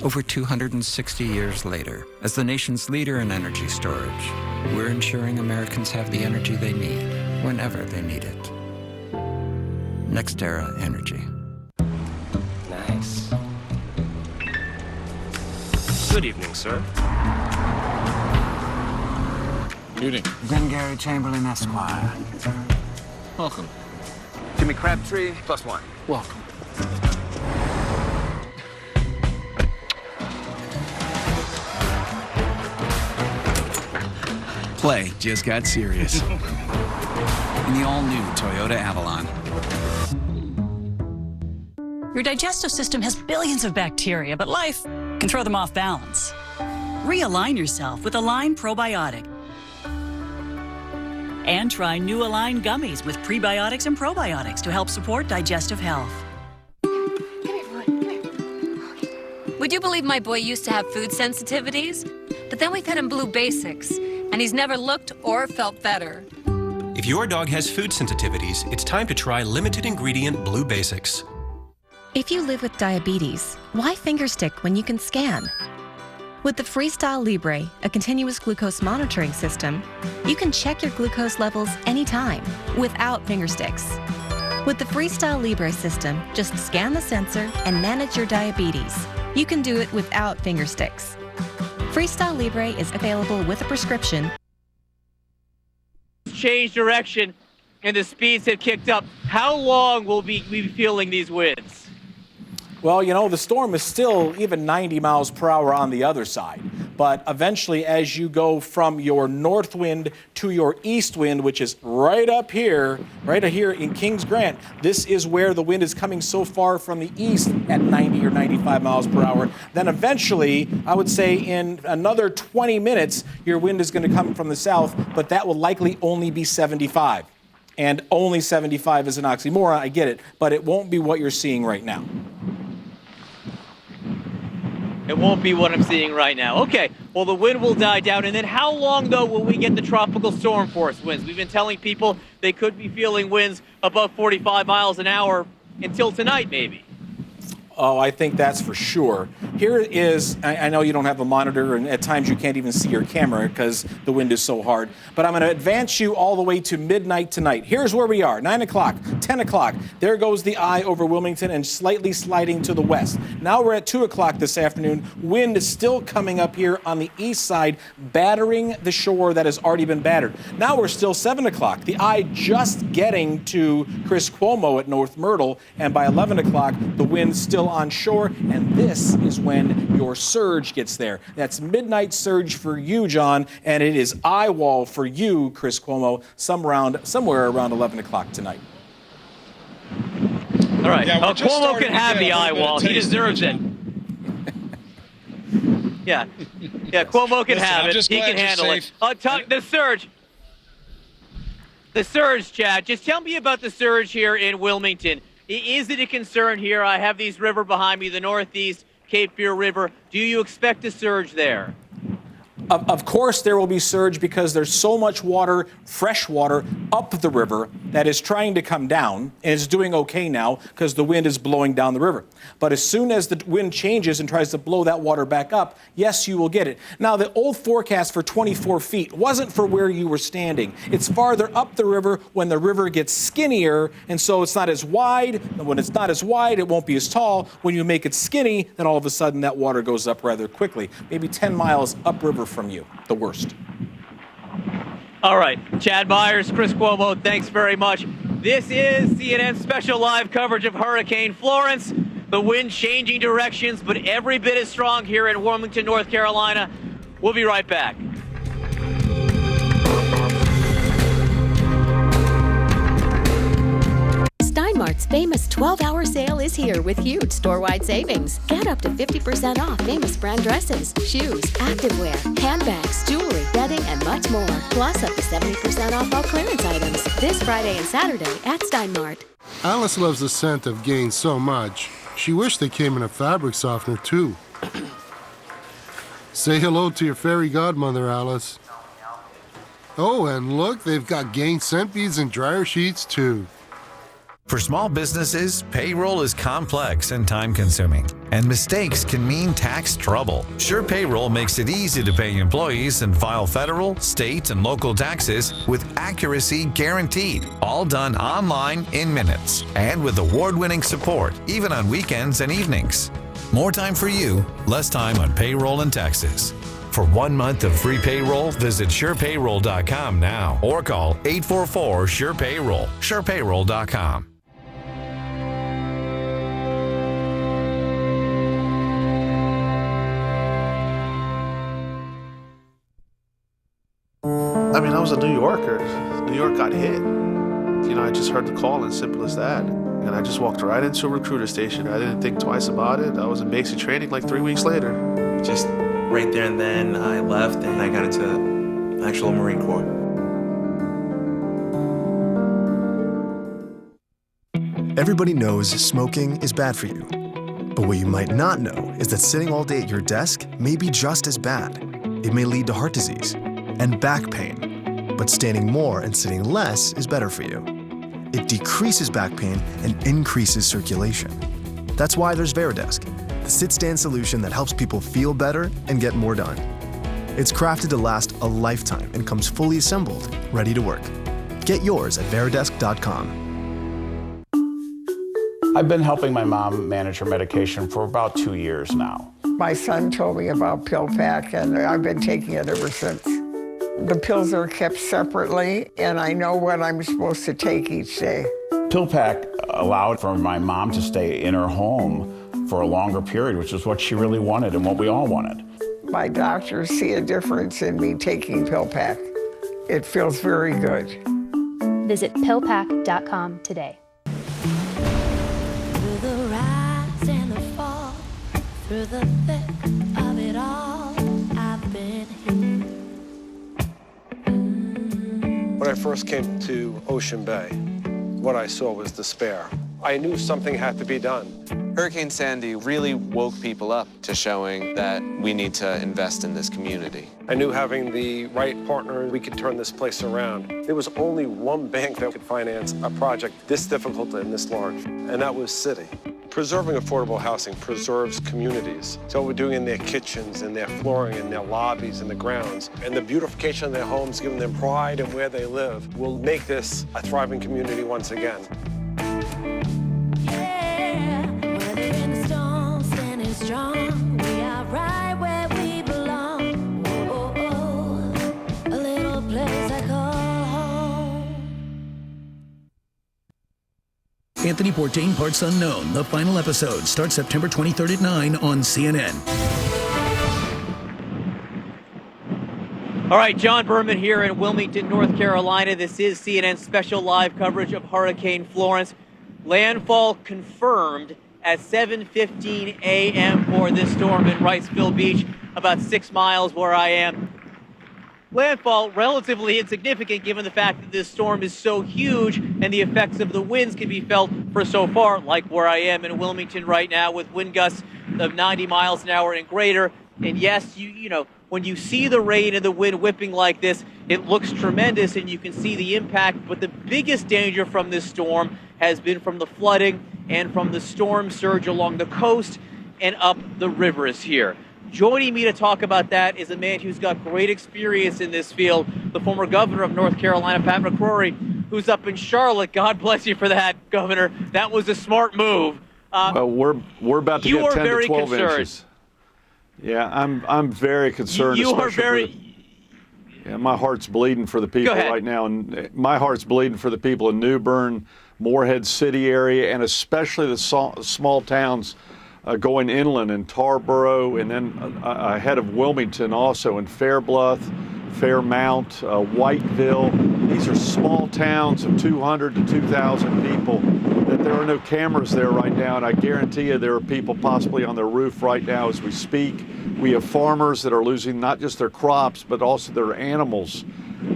Over 260 years later, as the nation's leader in energy storage, we're ensuring Americans have the energy they need whenever they need it. NextEra Energy. Nice. Good evening, sir. Good evening. Glengarry Chamberlain, Esquire. Welcome. Jimmy Crabtree, +1. Welcome. Play just got serious. In the all-new Toyota Avalon. Your digestive system has billions of bacteria, but life can throw them off balance. Realign yourself with Align Probiotic. And try new Align gummies with prebiotics and probiotics to help support digestive health. Would you believe my boy used to have food sensitivities? But then we fed him Blue Basics, and he's never looked or felt better. If your dog has food sensitivities, it's time to try limited ingredient Blue Basics. If you live with diabetes, why fingerstick when you can scan? With the Freestyle Libre, a continuous glucose monitoring system, you can check your glucose levels anytime without fingersticks. With the Freestyle Libre system, just scan the sensor and manage your diabetes. You can do it without fingersticks. Freestyle Libre is available with a prescription. Change direction and the speeds have kicked up. How long will we be feeling these winds? Well, you know, the storm is still even 90 miles per hour on the other side. But eventually, as you go from your north wind to your east wind, which is right here in Kings Grant, this is where the wind is coming so far from the east at 90 or 95 miles per hour. Then eventually, I would say in another 20 minutes, your wind is going to come from the south, but that will likely only be 75. And only 75 is an oxymoron, I get it, but it won't be what you're seeing right now. It won't be what I'm seeing right now. Okay, well, the wind will die down. And then how long, though, will we get the tropical storm force winds? We've been telling people they could be feeling winds above 45 miles an hour until tonight, maybe. Oh, I think that's for sure. Here is, I know you don't have a monitor, and at times you can't even see your camera because the wind is so hard, but I'm going to advance you all the way to midnight tonight. Here's where we are, 9 o'clock, 10 o'clock. There goes the eye over Wilmington and slightly sliding to the west. Now we're at 2 o'clock this afternoon. Wind is still coming up here on the east side, battering the shore that has already been battered. Now we're still 7 o'clock. The eye just getting to Chris Cuomo at North Myrtle, and by 11 o'clock, the wind's still on shore, and this is when your surge gets there. That's midnight surge for you, John, and it is eye wall for you, Chris Cuomo, somewhere around 11 o'clock tonight. All right. Yeah, Cuomo can have the eye wall. He deserves it. Yeah, Cuomo can have it. He can handle it. The surge. The surge, Chad. Just tell me about the surge here in Wilmington. Is it a concern here? I have these river behind me, the Northeast Cape Fear River. Do you expect a surge there? Of course, there will be surge because there's so much water, fresh water, up the river that is trying to come down and is doing okay now because the wind is blowing down the river. But as soon as the wind changes and tries to blow that water back up, yes, you will get it. Now, the old forecast for 24 feet wasn't for where you were standing. It's farther up the river when the river gets skinnier, and so it's not as wide. And when it's not as wide, it won't be as tall. When you make it skinny, then all of a sudden that water goes up rather quickly, maybe 10 miles upriver from you, the worst. All right, Chad Myers, Chris Cuomo, thanks very much. This is CNN's special live coverage of Hurricane Florence. The wind changing directions, but every bit as strong here in Wilmington, North Carolina. We'll be right back. Steinmart's famous 12-hour sale is here with huge store-wide savings. Get up to 50% off famous brand dresses, shoes, activewear, handbags, jewelry, bedding, and much more. Plus up to 70% off all clearance items this Friday and Saturday at Steinmart. Alice loves the scent of Gain so much, she wished they came in a fabric softener, too. Say hello to your fairy godmother, Alice. Oh, and look, they've got Gain scent beads and dryer sheets, too. For small businesses, payroll is complex and time-consuming, and mistakes can mean tax trouble. Sure Payroll makes it easy to pay employees and file federal, state, and local taxes with accuracy guaranteed, all done online in minutes, and with award-winning support, even on weekends and evenings. More time for you, less time on payroll and taxes. For 1 month of free payroll, visit SurePayroll.com now or call 844-SURE-PAYROLL, SurePayroll.com. I mean, I was a New Yorker. New York got hit. You know, I just heard the call, and simple as that. And I just walked right into a recruiter station. I didn't think twice about it. I was in basic training like 3 weeks later. Just right there and then, I left and I got into actual Marine Corps. Everybody knows smoking is bad for you. But what you might not know is that sitting all day at your desk may be just as bad. It may lead to heart disease and back pain. But standing more and sitting less is better for you. It decreases back pain and increases circulation. That's why there's Veridesk, the sit-stand solution that helps people feel better and get more done. It's crafted to last a lifetime and comes fully assembled, ready to work. Get yours at Veridesk.com. I've been helping my mom manage her medication for about 2 years now. My son told me about PillPack, and I've been taking it ever since. The pills are kept separately, and I know what I'm supposed to take each day. PillPack allowed for my mom to stay in her home for a longer period, which is what she really wanted and what we all wanted. My doctors see a difference in me taking PillPack. It feels very good. Visit pillpack.com today. Through the rise and the fall, through the thick of it all, I've been here. When I first came to Ocean Bay, what I saw was despair. I knew something had to be done. Hurricane Sandy really woke people up to showing that we need to invest in this community. I knew having the right partner, we could turn this place around. There was only one bank that could finance a project this difficult and this large, and that was Citi. Preserving affordable housing preserves communities. So what we're doing in their kitchens, in their flooring, in their lobbies, in the grounds, and the beautification of their homes, giving them pride in where they live, will make this a thriving community once again. Strong, we are right where we belong. Oh, oh, oh, a little place I call home. Anthony Bourdain, Parts Unknown. The final episode starts September 23rd at 9 on CNN. All right, John Berman here in Wilmington, North Carolina. This is CNN's special live coverage of Hurricane Florence. Landfall confirmed at 7:15 a.m. for this storm in Wrightsville Beach, about 6 miles where I am. Landfall relatively insignificant given the fact that this storm is so huge and the effects of the winds can be felt for so far, like where I am in Wilmington right now with wind gusts of 90 miles an hour and greater. And yes, you know, when you see the rain and the wind whipping like this, it looks tremendous and you can see the impact. But the biggest danger from this storm has been from the flooding and from the storm surge along the coast and up the rivers here. Joining me to talk about that is a man who's got great experience in this field, the former governor of North Carolina, Pat McCrory, who's up in Charlotte. God bless you for that, Governor. That was a smart move. Well, we're about to get 10 to 12 inches. Yeah, I'm very concerned. You are very. Yeah, my heart's bleeding for the people right now, and my heart's bleeding for the people in New Bern, Morehead City area, and especially the small towns going inland in Tarboro, and then ahead of Wilmington also in Fairbluff, Fairmount, Whiteville. These are small towns of 200 to 2,000 people. That there are no cameras there right now, and I guarantee you there are people possibly on their roof right now as we speak. We have farmers that are losing not just their crops, but also their animals.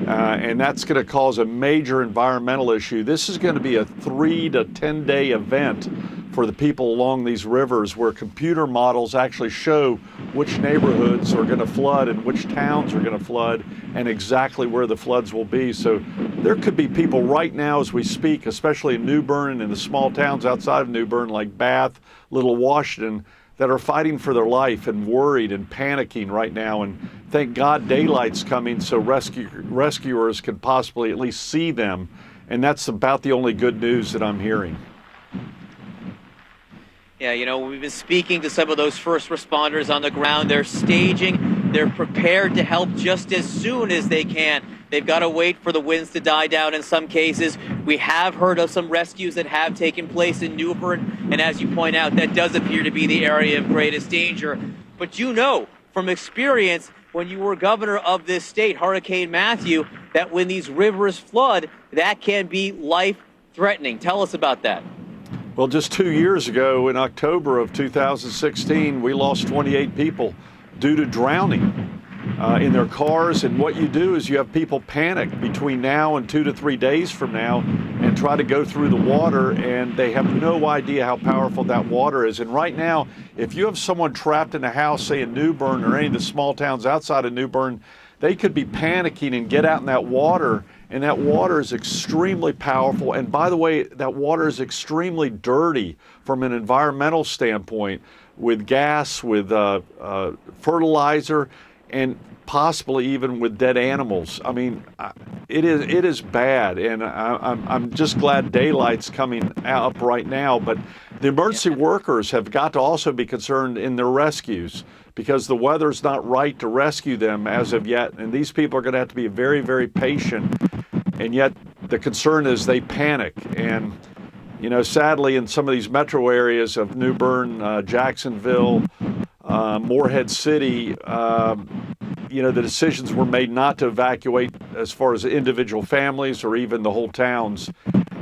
And that's going to cause a major environmental issue. This is going to be a 3 to 10 day event for the people along these rivers, where computer models actually show which neighborhoods are going to flood and which towns are going to flood and exactly where the floods will be. So there could be people right now as we speak, especially in New Bern and in the small towns outside of New Bern like Bath, Little Washington, that are fighting for their life and worried and panicking right now. And thank God daylight's coming so rescuers can possibly at least see them. And that's about the only good news that I'm hearing. Yeah, you know, we've been speaking to some of those first responders on the ground. They're staging. They're prepared to help just as soon as they can. They've got to wait for the winds to die down in some cases. We have heard of some rescues that have taken place in New Bern. And as you point out, that does appear to be the area of greatest danger. But you know from experience, when you were governor of this state, Hurricane Matthew, that when these rivers flood, that can be life-threatening. Tell us about that. Well, just 2 years ago, in October of 2016, we lost 28 people due to drowning in their cars. And what you do is you have people panic between now and 2 to 3 days from now and try to go through the water, and they have no idea how powerful that water is. And right now, if you have someone trapped in a house, say in New Bern or any of the small towns outside of New Bern, they could be panicking and get out in that water. And that water is extremely powerful. And by the way, that water is extremely dirty from an environmental standpoint, with gas, with fertilizer, and possibly even with dead animals. I mean, it is bad. And I'm just glad daylight's coming up right now. But the emergency workers have got to also be concerned in their rescues, because the weather's not right to rescue them as of yet. And these people are going to have to be very, very patient. And yet the concern is they panic. And, you know, sadly, in some of these metro areas of New Bern, Jacksonville, Morehead City, you know, the decisions were made not to evacuate as far as individual families or even the whole towns.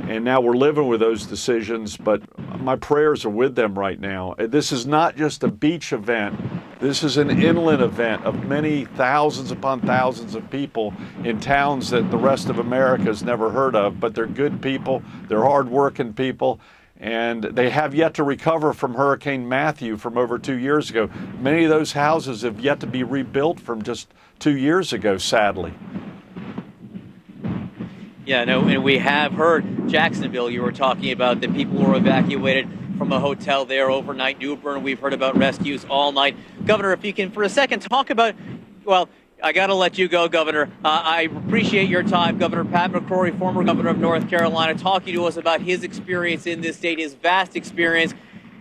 And now we're living with those decisions, but my prayers are with them right now. This is not just a beach event. This is an inland event of many thousands upon thousands of people in towns that the rest of America has never heard of. But they're good people, they're hardworking people, and they have yet to recover from Hurricane Matthew from over 2 years ago. Many of those houses have yet to be rebuilt from just 2 years ago, sadly. Yeah, no, and we have heard Jacksonville, you were talking about, that people were evacuated from a hotel there overnight. New Bern, we've heard about rescues all night. Governor, if you can for a second talk about, well, I got to let you go, Governor. I appreciate your time, Governor Pat McCrory, former governor of North Carolina, talking to us about his experience in this state, his vast experience.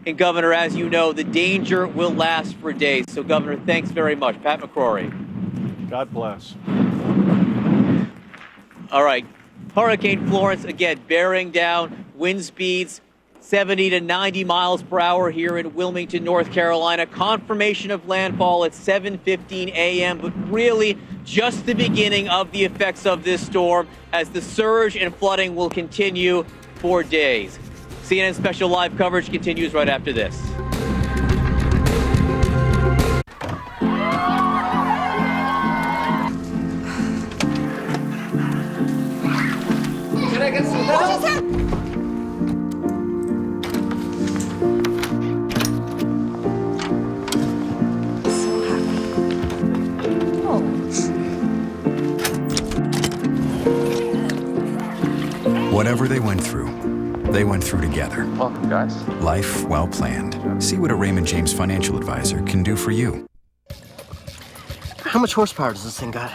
And Governor, as you know, the danger will last for days. So, Governor, thanks very much. Pat McCrory. God bless. All right. Hurricane Florence, again, bearing down, wind speeds 70 to 90 miles per hour here in Wilmington, North Carolina. Confirmation of landfall at 7:15 a.m., but really just the beginning of the effects of this storm, as the surge and flooding will continue for days. CNN Special Live coverage continues right after this. Can I get some help? So happy. Whatever they went through together. Welcome, guys. Life well planned. See what a Raymond James financial advisor can do for you. How much horsepower does this thing got?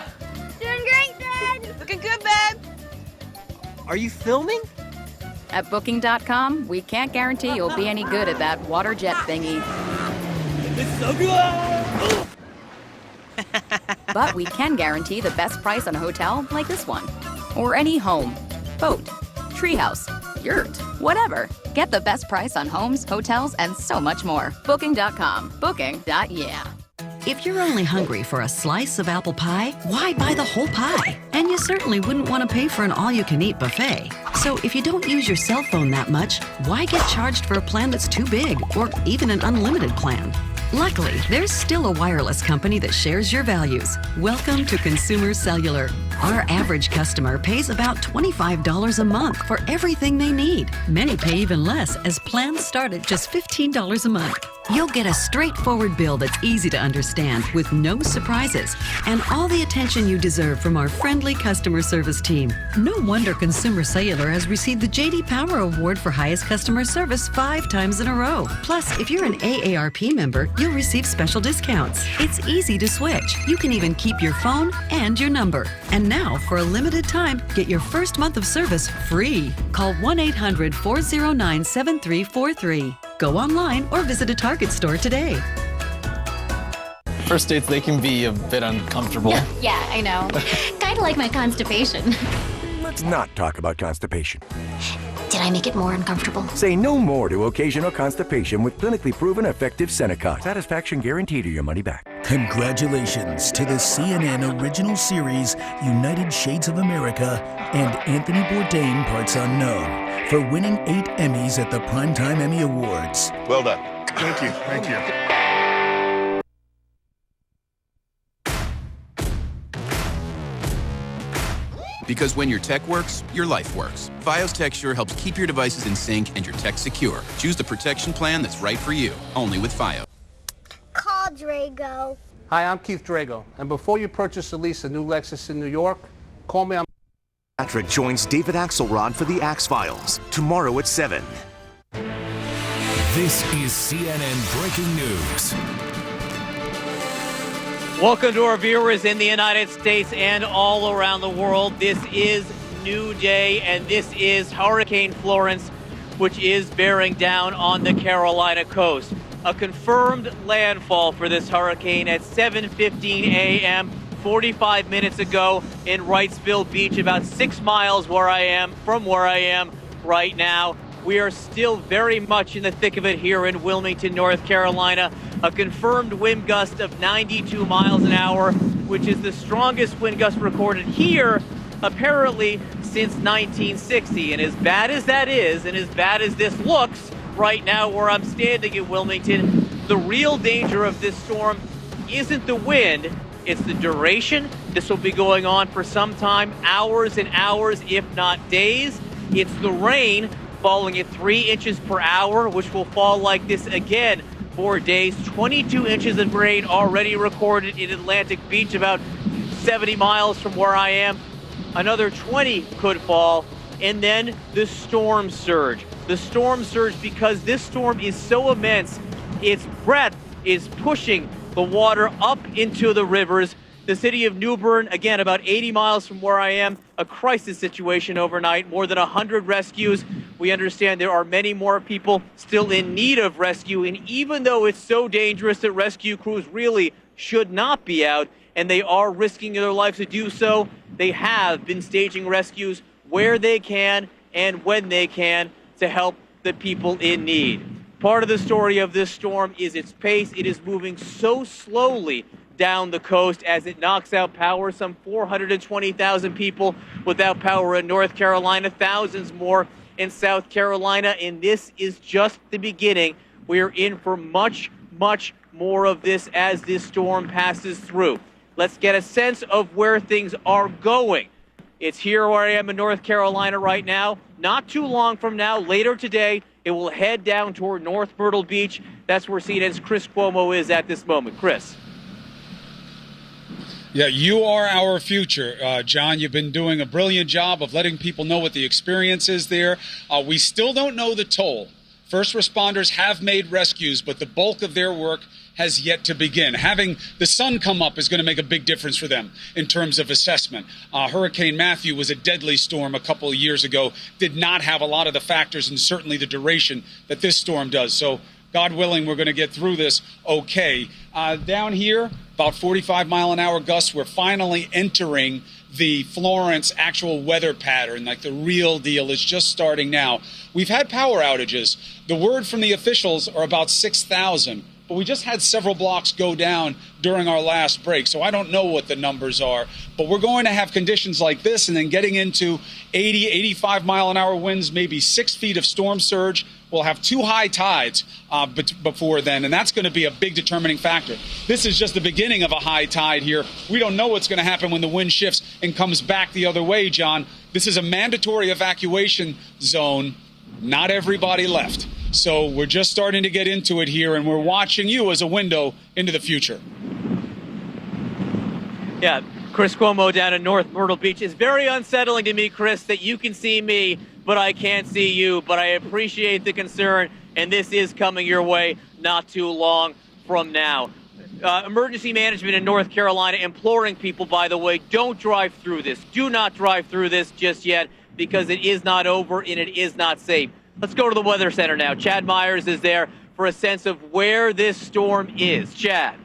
Doing great, Dad! Looking good, babe! Are you filming? At Booking.com, we can't guarantee you'll be any good at that water jet thingy. It's so good! But we can guarantee the best price on a hotel like this one. Or any home, boat, treehouse, yurt, whatever. Get the best price on homes, hotels, and so much more. Booking.com. Booking.yeah. If you're only hungry for a slice of apple pie, why buy the whole pie? And you certainly wouldn't want to pay for an all-you-can-eat buffet. So if you don't use your cell phone that much, why get charged for a plan that's too big or even an unlimited plan? Luckily, there's still a wireless company that shares your values. Welcome to Consumer Cellular. Our average customer pays about $25 a month for everything they need. Many pay even less, as plans start at just $15 a month. You'll get a straightforward bill that's easy to understand with no surprises and all the attention you deserve from our friendly customer service team. No wonder Consumer Cellular has received the J.D. Power Award for highest customer service 5 times in a row. Plus, if you're an AARP member, you'll receive special discounts. It's easy to switch. You can even keep your phone and your number. And now, for a limited time, get your first month of service free. Call 1-800-409-7343. Go online or visit a Target store today. First dates, they can be a bit uncomfortable. Yeah, I know. Kind of like my constipation. Let's not talk about constipation. Did I make it more uncomfortable? Say no more to occasional constipation with clinically proven effective Senecot. Satisfaction guaranteed or your money back. Congratulations to the CNN original series United Shades of America and Anthony Bourdain Parts Unknown for winning 8 Emmys at the Primetime Emmy Awards. Well done. Thank you. Thank you. Because when your tech works, your life works. Fios TechSure helps keep your devices in sync and your tech secure. Choose the protection plan that's right for you, only with Fios. Call Drago. Hi, I'm Keith Drago. And before you purchase or lease a new Lexus in New York, call me on... Patrick joins David Axelrod for the Axe Files, tomorrow at 7. This is CNN Breaking News. Welcome to our viewers in the United States and all around the world. This is New Day, and this is Hurricane Florence, which is bearing down on the Carolina coast. A confirmed landfall for this hurricane at 7:15 a.m. 45 minutes ago in Wrightsville Beach, about 6 miles from where I am right now. We are still very much in the thick of it here in Wilmington, North Carolina. A confirmed wind gust of 92 miles an hour, which is the strongest wind gust recorded here, apparently, since 1960. And as bad as that is, and as bad as this looks right now where I'm standing in Wilmington, the real danger of this storm isn't the wind, it's the duration. This will be going on for some time, hours and hours, if not days. It's the rain falling at 3 inches per hour, which will fall like this again for days. 22 inches of rain already recorded in Atlantic Beach, about 70 miles from where I am. Another 20 could fall. And then the storm surge. The storm surge because this storm is so immense, its breadth is pushing the water up into the rivers. The city of New Bern, again, about 80 miles from where I am, a crisis situation overnight, more than 100 rescues. We understand there are many more people still in need of rescue, and even though it's so dangerous that rescue crews really should not be out, and they are risking their lives to do so, they have been staging rescues where they can and when they can to help the people in need. Part of the story of this storm is its pace. It is moving so slowly down the coast as it knocks out power. Some 420,000 people without power in North Carolina, thousands more in South Carolina, and this is just the beginning. We're in for much, much more of this as this storm passes through. Let's get a sense of where things are going. It's here where I am in North Carolina right now. Not too long from now, later today, it will head down toward North Myrtle Beach. That's where CNN's Chris Cuomo is at this moment. Chris. Yeah, you are our future, John. You've been doing a brilliant job of letting people know what the experience is there. We still don't know the toll. First responders have made rescues, but the bulk of their work has yet to begin. Having the sun come up is going to make a big difference for them in terms of assessment. Hurricane Matthew was a deadly storm a couple of years ago, did not have a lot of the factors and certainly the duration that this storm does. So God willing, we're going to get through this okay. Down here, about 45-mile-an-hour gusts. We're finally entering the Florence actual weather pattern, like the real deal is just starting now. We've had power outages. The word from the officials are about 6,000. But we just had several blocks go down during our last break, so I don't know what the numbers are. But we're going to have conditions like this and then getting into 80, 85-mile-an-hour winds, maybe 6 feet of storm surge. We'll have 2 high tides before then, and that's going to be a big determining factor. This is just the beginning of a high tide here. We don't know what's going to happen when the wind shifts and comes back the other way, John. This is a mandatory evacuation zone. Not everybody left. So we're just starting to get into it here, and we're watching you as a window into the future. Yeah, Chris Cuomo down in North Myrtle Beach. It's very unsettling to me, Chris, that you can see me, but I can't see you. But I appreciate the concern, and this is coming your way not too long from now. Emergency management in North Carolina imploring people, by the way, don't drive through this. Do not drive through this just yet, because it is not over and it is not safe. Let's go to the Weather Center now. Chad Myers is there for a sense of where this storm is. Chad.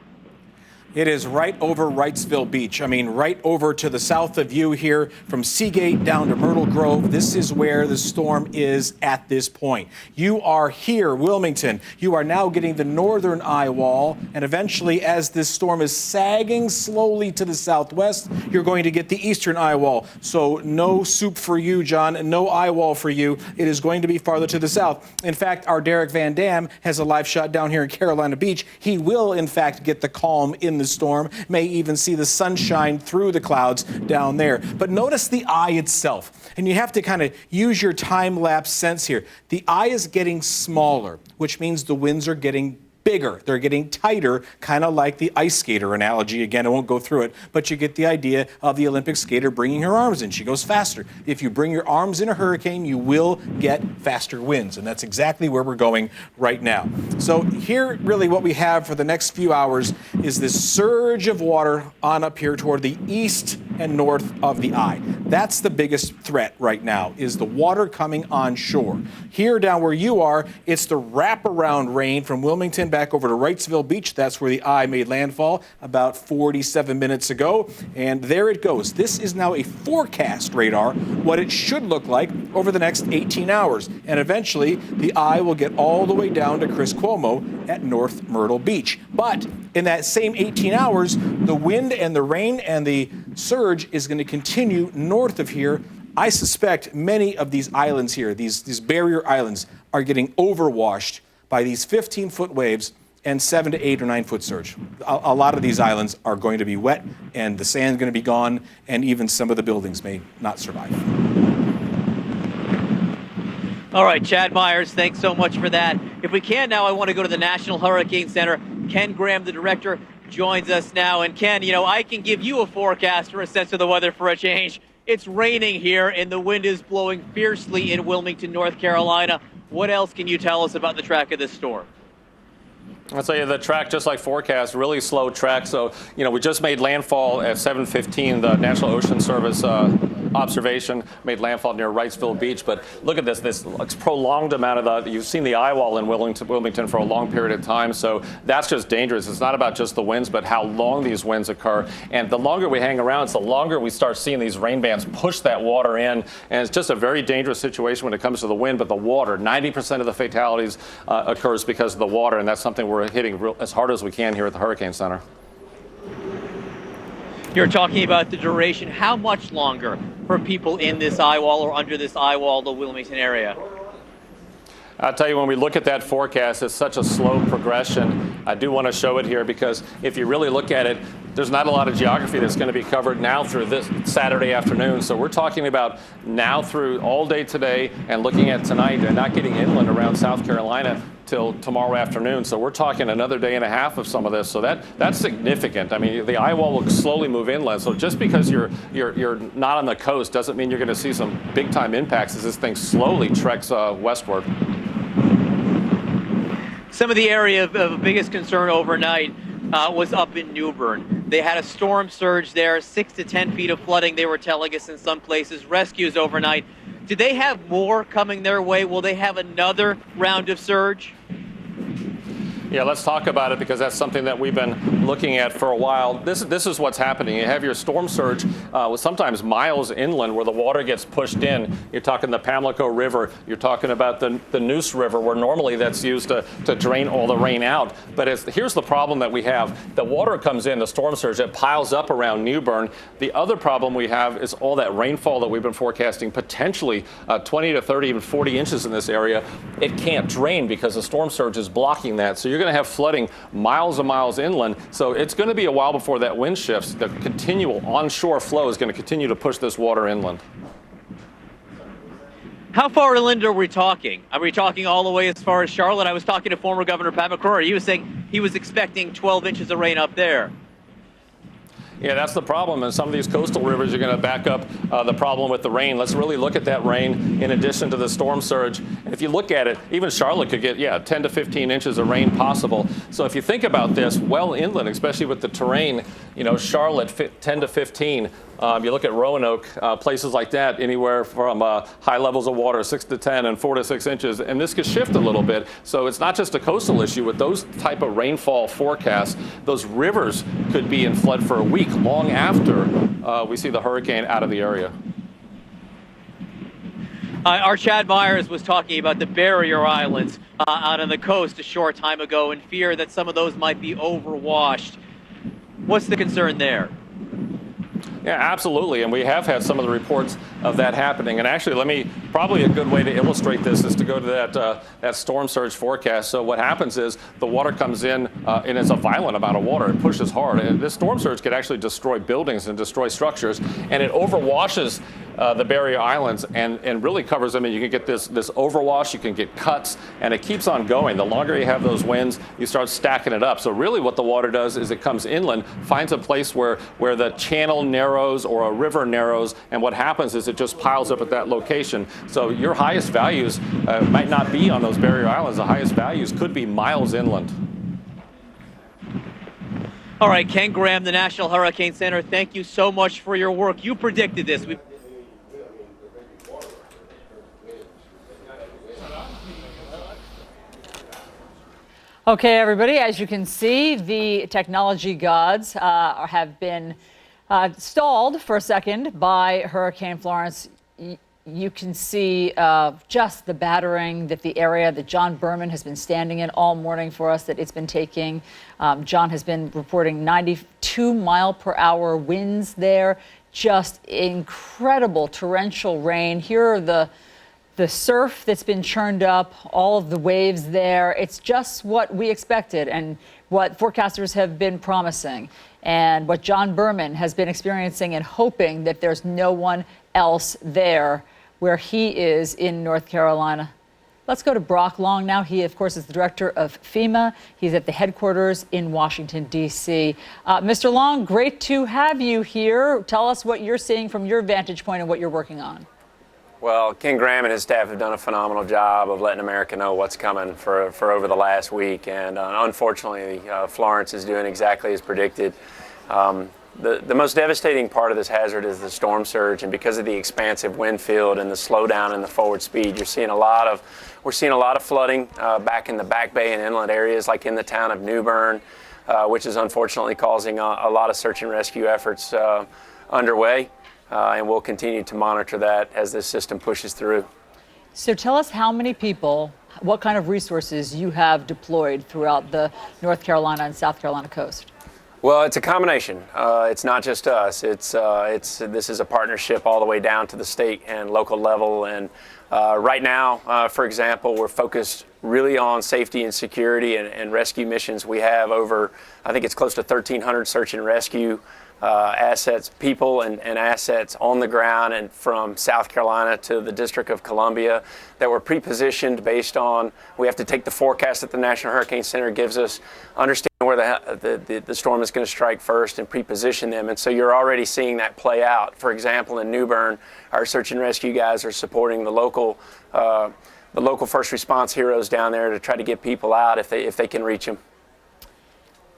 It is right over Wrightsville Beach. I mean, right over to the south of you here from Seagate down to Myrtle Grove. This is where the storm is at this point. You are here, Wilmington. You are now getting the northern eye wall. And eventually, as this storm is sagging slowly to the southwest, you're going to get the eastern eye wall. So no soup for you, John, and no eye wall for you. It is going to be farther to the south. In fact, our Derek Van Dam has a live shot down here in Carolina Beach. He will, in fact, get the calm in the storm, may even see the sunshine through the clouds down there. But notice the eye itself, and you have to kind of use your time-lapse sense here. The eye is getting smaller, which means the winds are getting bigger. They're getting tighter, kind of like the ice skater analogy. Again, I won't go through it, but you get the idea of the Olympic skater bringing her arms in. She goes faster. If you bring your arms in a hurricane, you will get faster winds, and that's exactly where we're going right now. So here, really what we have for the next few hours is this surge of water on up here toward the east and north of the eye. That's the biggest threat right now, is the water coming on shore. Here down where you are, it's the wraparound rain from Wilmington back over to Wrightsville Beach. That's where the eye made landfall about 47 minutes ago. And there it goes. This is now a forecast radar, what it should look like over the next 18 hours. And eventually, the eye will get all the way down to Chris Cuomo at North Myrtle Beach. But in that same 18 hours, the wind and the rain and the surge is going to continue north of here. I suspect many of these islands here, these barrier islands, are getting overwashed by these 15-foot waves and 7 to 8 or 9 foot surge. A lot of these islands are going to be wet, and the sand's going to be gone, and even some of the buildings may not survive. All right, Chad Myers, thanks so much for that. If we can now, I want to go to the National Hurricane Center. Ken Graham, the director, joins us now. And Ken, you know, I can give you a forecast or a sense of the weather for a change. It's raining here, and the wind is blowing fiercely in Wilmington, North Carolina. What else can you tell us about the track of this storm? I'll tell you, the track, just like forecast, really slow track. So, you know, we just made landfall at 7:15. The National Ocean Service observation made landfall near Wrightsville Beach. But look at this prolonged amount of you've seen the eye wall in Wilmington for a long period of time. So that's just dangerous. It's not about just the winds, but how long these winds occur. And the longer we hang around, it's the longer we start seeing these rain bands push that water in. And it's just a very dangerous situation when it comes to the wind. But the water, 90% of the fatalities occurs because of the water. And that's something we're hitting as hard as we can here at the Hurricane Center. You're talking about the duration. How much longer for people in this eye wall or under this eye wall, the Wilmington area? I'll tell you, when we look at that forecast, it's such a slow progression. I do want to show it here because if you really look at it, there's not a lot of geography that's going to be covered now through this Saturday afternoon. So we're talking about now through all day today and looking at tonight and not getting inland around South Carolina till tomorrow afternoon. So we're talking another day and a half of some of this. So that's significant. I mean, the eye wall will slowly move inland. So just because you're not on the coast doesn't mean you're going to see some big time impacts as this thing slowly treks westward. Some of the area of biggest concern overnight was up in New Bern. They had a storm surge there, 6 to 10 feet of flooding, they were telling us in some places, rescues overnight. Do they have more coming their way? Will they have another round of surge? Yeah, let's talk about it because that's something that we've been looking at for a while. This is what's happening. You have your storm surge with sometimes miles inland where the water gets pushed in. You're talking the Pamlico River. You're talking about the Neuse River where normally that's used to drain all the rain out. But here's the problem that we have. The water comes in, the storm surge, it piles up around New Bern. The other problem we have is all that rainfall that we've been forecasting, potentially 20 to 30, even 40 inches in this area. It can't drain because the storm surge is blocking that. So you're going to have flooding miles and miles inland. So it's going to be a while before that wind shifts. The continual onshore flow is going to continue to push this water inland. How far inland are we talking? Are we talking all the way as far as Charlotte? I was talking to former Governor Pat McCrory. He was saying he was expecting 12 inches of rain up there. Yeah, that's the problem. And some of these coastal rivers are going to back up the problem with the rain. Let's really look at that rain in addition to the storm surge. And if you look at it, even Charlotte could get, 10 to 15 inches of rain possible. So if you think about this, well inland, especially with the terrain, Charlotte 10 to 15. You look at Roanoke, places like that, anywhere from high levels of water, 6 to 10 and 4 to 6 inches. And this could shift a little bit. So it's not just a coastal issue. With those type of rainfall forecasts, those rivers could be in flood for a week, long after we see the hurricane out of the area. Our Chad Myers was talking about the barrier islands out on the coast a short time ago in fear that some of those might be overwashed. What's the concern there? Yeah, absolutely. And we have had some of the reports of that happening. And actually, probably a good way to illustrate this is to go to that storm surge forecast. So what happens is the water comes in and it's a violent amount of water. It pushes hard. And this storm surge could actually destroy buildings and destroy structures. And it overwashes the barrier islands and really covers them. And you can get this overwash, you can get cuts, and it keeps on going. The longer you have those winds, you start stacking it up. So really what the water does is it comes inland, finds a place where the channel narrows or a river narrows, and what happens is it just piles up at that location. So your highest values might not be on those barrier islands. The highest values could be miles inland. All right, Ken Graham, the National Hurricane Center, thank you so much for your work. You predicted this. Okay, everybody, as you can see, the technology gods have been stalled for a second by Hurricane Florence. You can see just the battering that the area that John Berman has been standing in all morning for us, that it's been taking. John has been reporting 92-mile-per-hour winds there, just incredible torrential rain. Here are the surf that's been churned up, all of the waves there. It's just what we expected and what forecasters have been promising and what John Berman has been experiencing and hoping that there's no one else there where he is in North Carolina. Let's go to Brock Long now. He, of course, is the director of FEMA. He's at the headquarters in Washington, D.C. Mr. Long, great to have you here. Tell us what you're seeing from your vantage point and what you're working on. Well, Ken Graham and his staff have done a phenomenal job of letting America know what's coming for over the last week. And unfortunately, Florence is doing exactly as predicted. The most devastating part of this hazard is the storm surge. And because of the expansive wind field and the slowdown in the forward speed, we're seeing a lot of flooding back in the Back Bay and inland areas like in the town of New Bern, which is unfortunately causing a lot of search and rescue efforts underway. And we'll continue to monitor that as this system pushes through. So tell us how many people, what kind of resources you have deployed throughout the North Carolina and South Carolina coast. Well, it's a combination. It's not just us. This is a partnership all the way down to the state and local level. And right now, for example, we're focused really on safety and security and rescue missions. We have over, I think it's close to 1,300 search and rescue assets, people and assets on the ground, and from South Carolina to the District of Columbia that were pre-positioned based on, we have to take the forecast that the National Hurricane Center gives us, understand where the storm is going to strike first, and pre-position them. And so you're already seeing that play out. For example, in New Bern, our search and rescue guys are supporting the local first response heroes down there to try to get people out if they can reach them.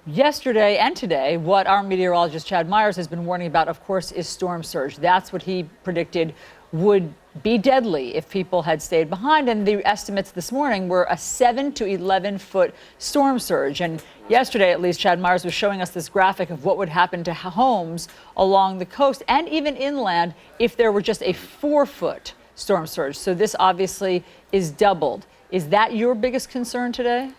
Yesterday and today, what our meteorologist Chad Myers has been warning about, of course, is storm surge. That's what he predicted would be deadly if people had stayed behind. And the estimates this morning were a 7 to 11 foot storm surge. And yesterday, at least, Chad Myers was showing us this graphic of what would happen to homes along the coast and even inland if there were just a 4 foot storm surge. So this obviously is doubled. Is that your biggest concern today?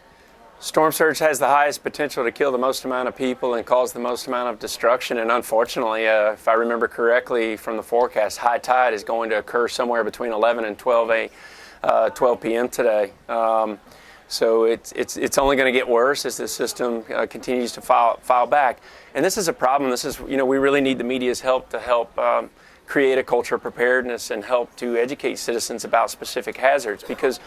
Storm surge has the highest potential to kill the most amount of people and cause the most amount of destruction. And unfortunately, if I remember correctly from the forecast, high tide is going to occur somewhere between 11 and 12 p.m. today. So it's only going to get worse as the system continues to file back. And this is a problem. This is, we really need the media's help to help create a culture of preparedness and help to educate citizens about specific hazards. Because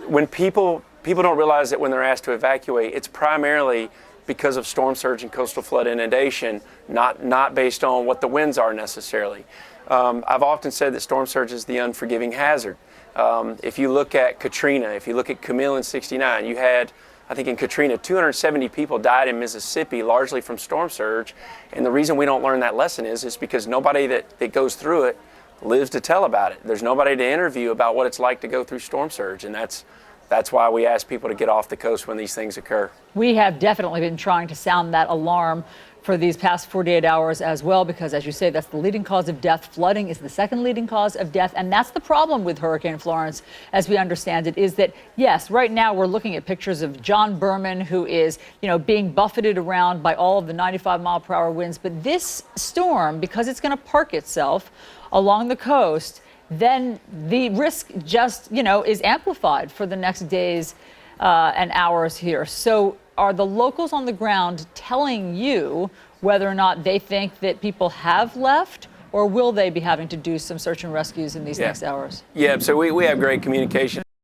when people don't realize that when they're asked to evacuate, it's primarily because of storm surge and coastal flood inundation, not based on what the winds are necessarily. I've often said that storm surge is the unforgiving hazard. If you look at Katrina, if you look at Camille in '69, you had, I think in Katrina, 270 people died in Mississippi, largely from storm surge. And the reason we don't learn that lesson is because nobody that goes through it lives to tell about it. There's nobody to interview about what it's like to go through storm surge, and that's why we ask people to get off the coast when these things occur. We have definitely been trying to sound that alarm for these past 48 hours as well, because as you say, that's the leading cause of death. Flooding is the second leading cause of death. And that's the problem with Hurricane Florence, as we understand it, is that, yes, right now we're looking at pictures of John Berman, who is, being buffeted around by all of the 95-mile-per-hour winds. But this storm, because it's going to park itself along the coast, then the risk just, is amplified for the next days and hours here. So are the locals on the ground telling you whether or not they think that people have left, or will they be having to do some search and rescues in these next hours? Yeah, so we have great communication.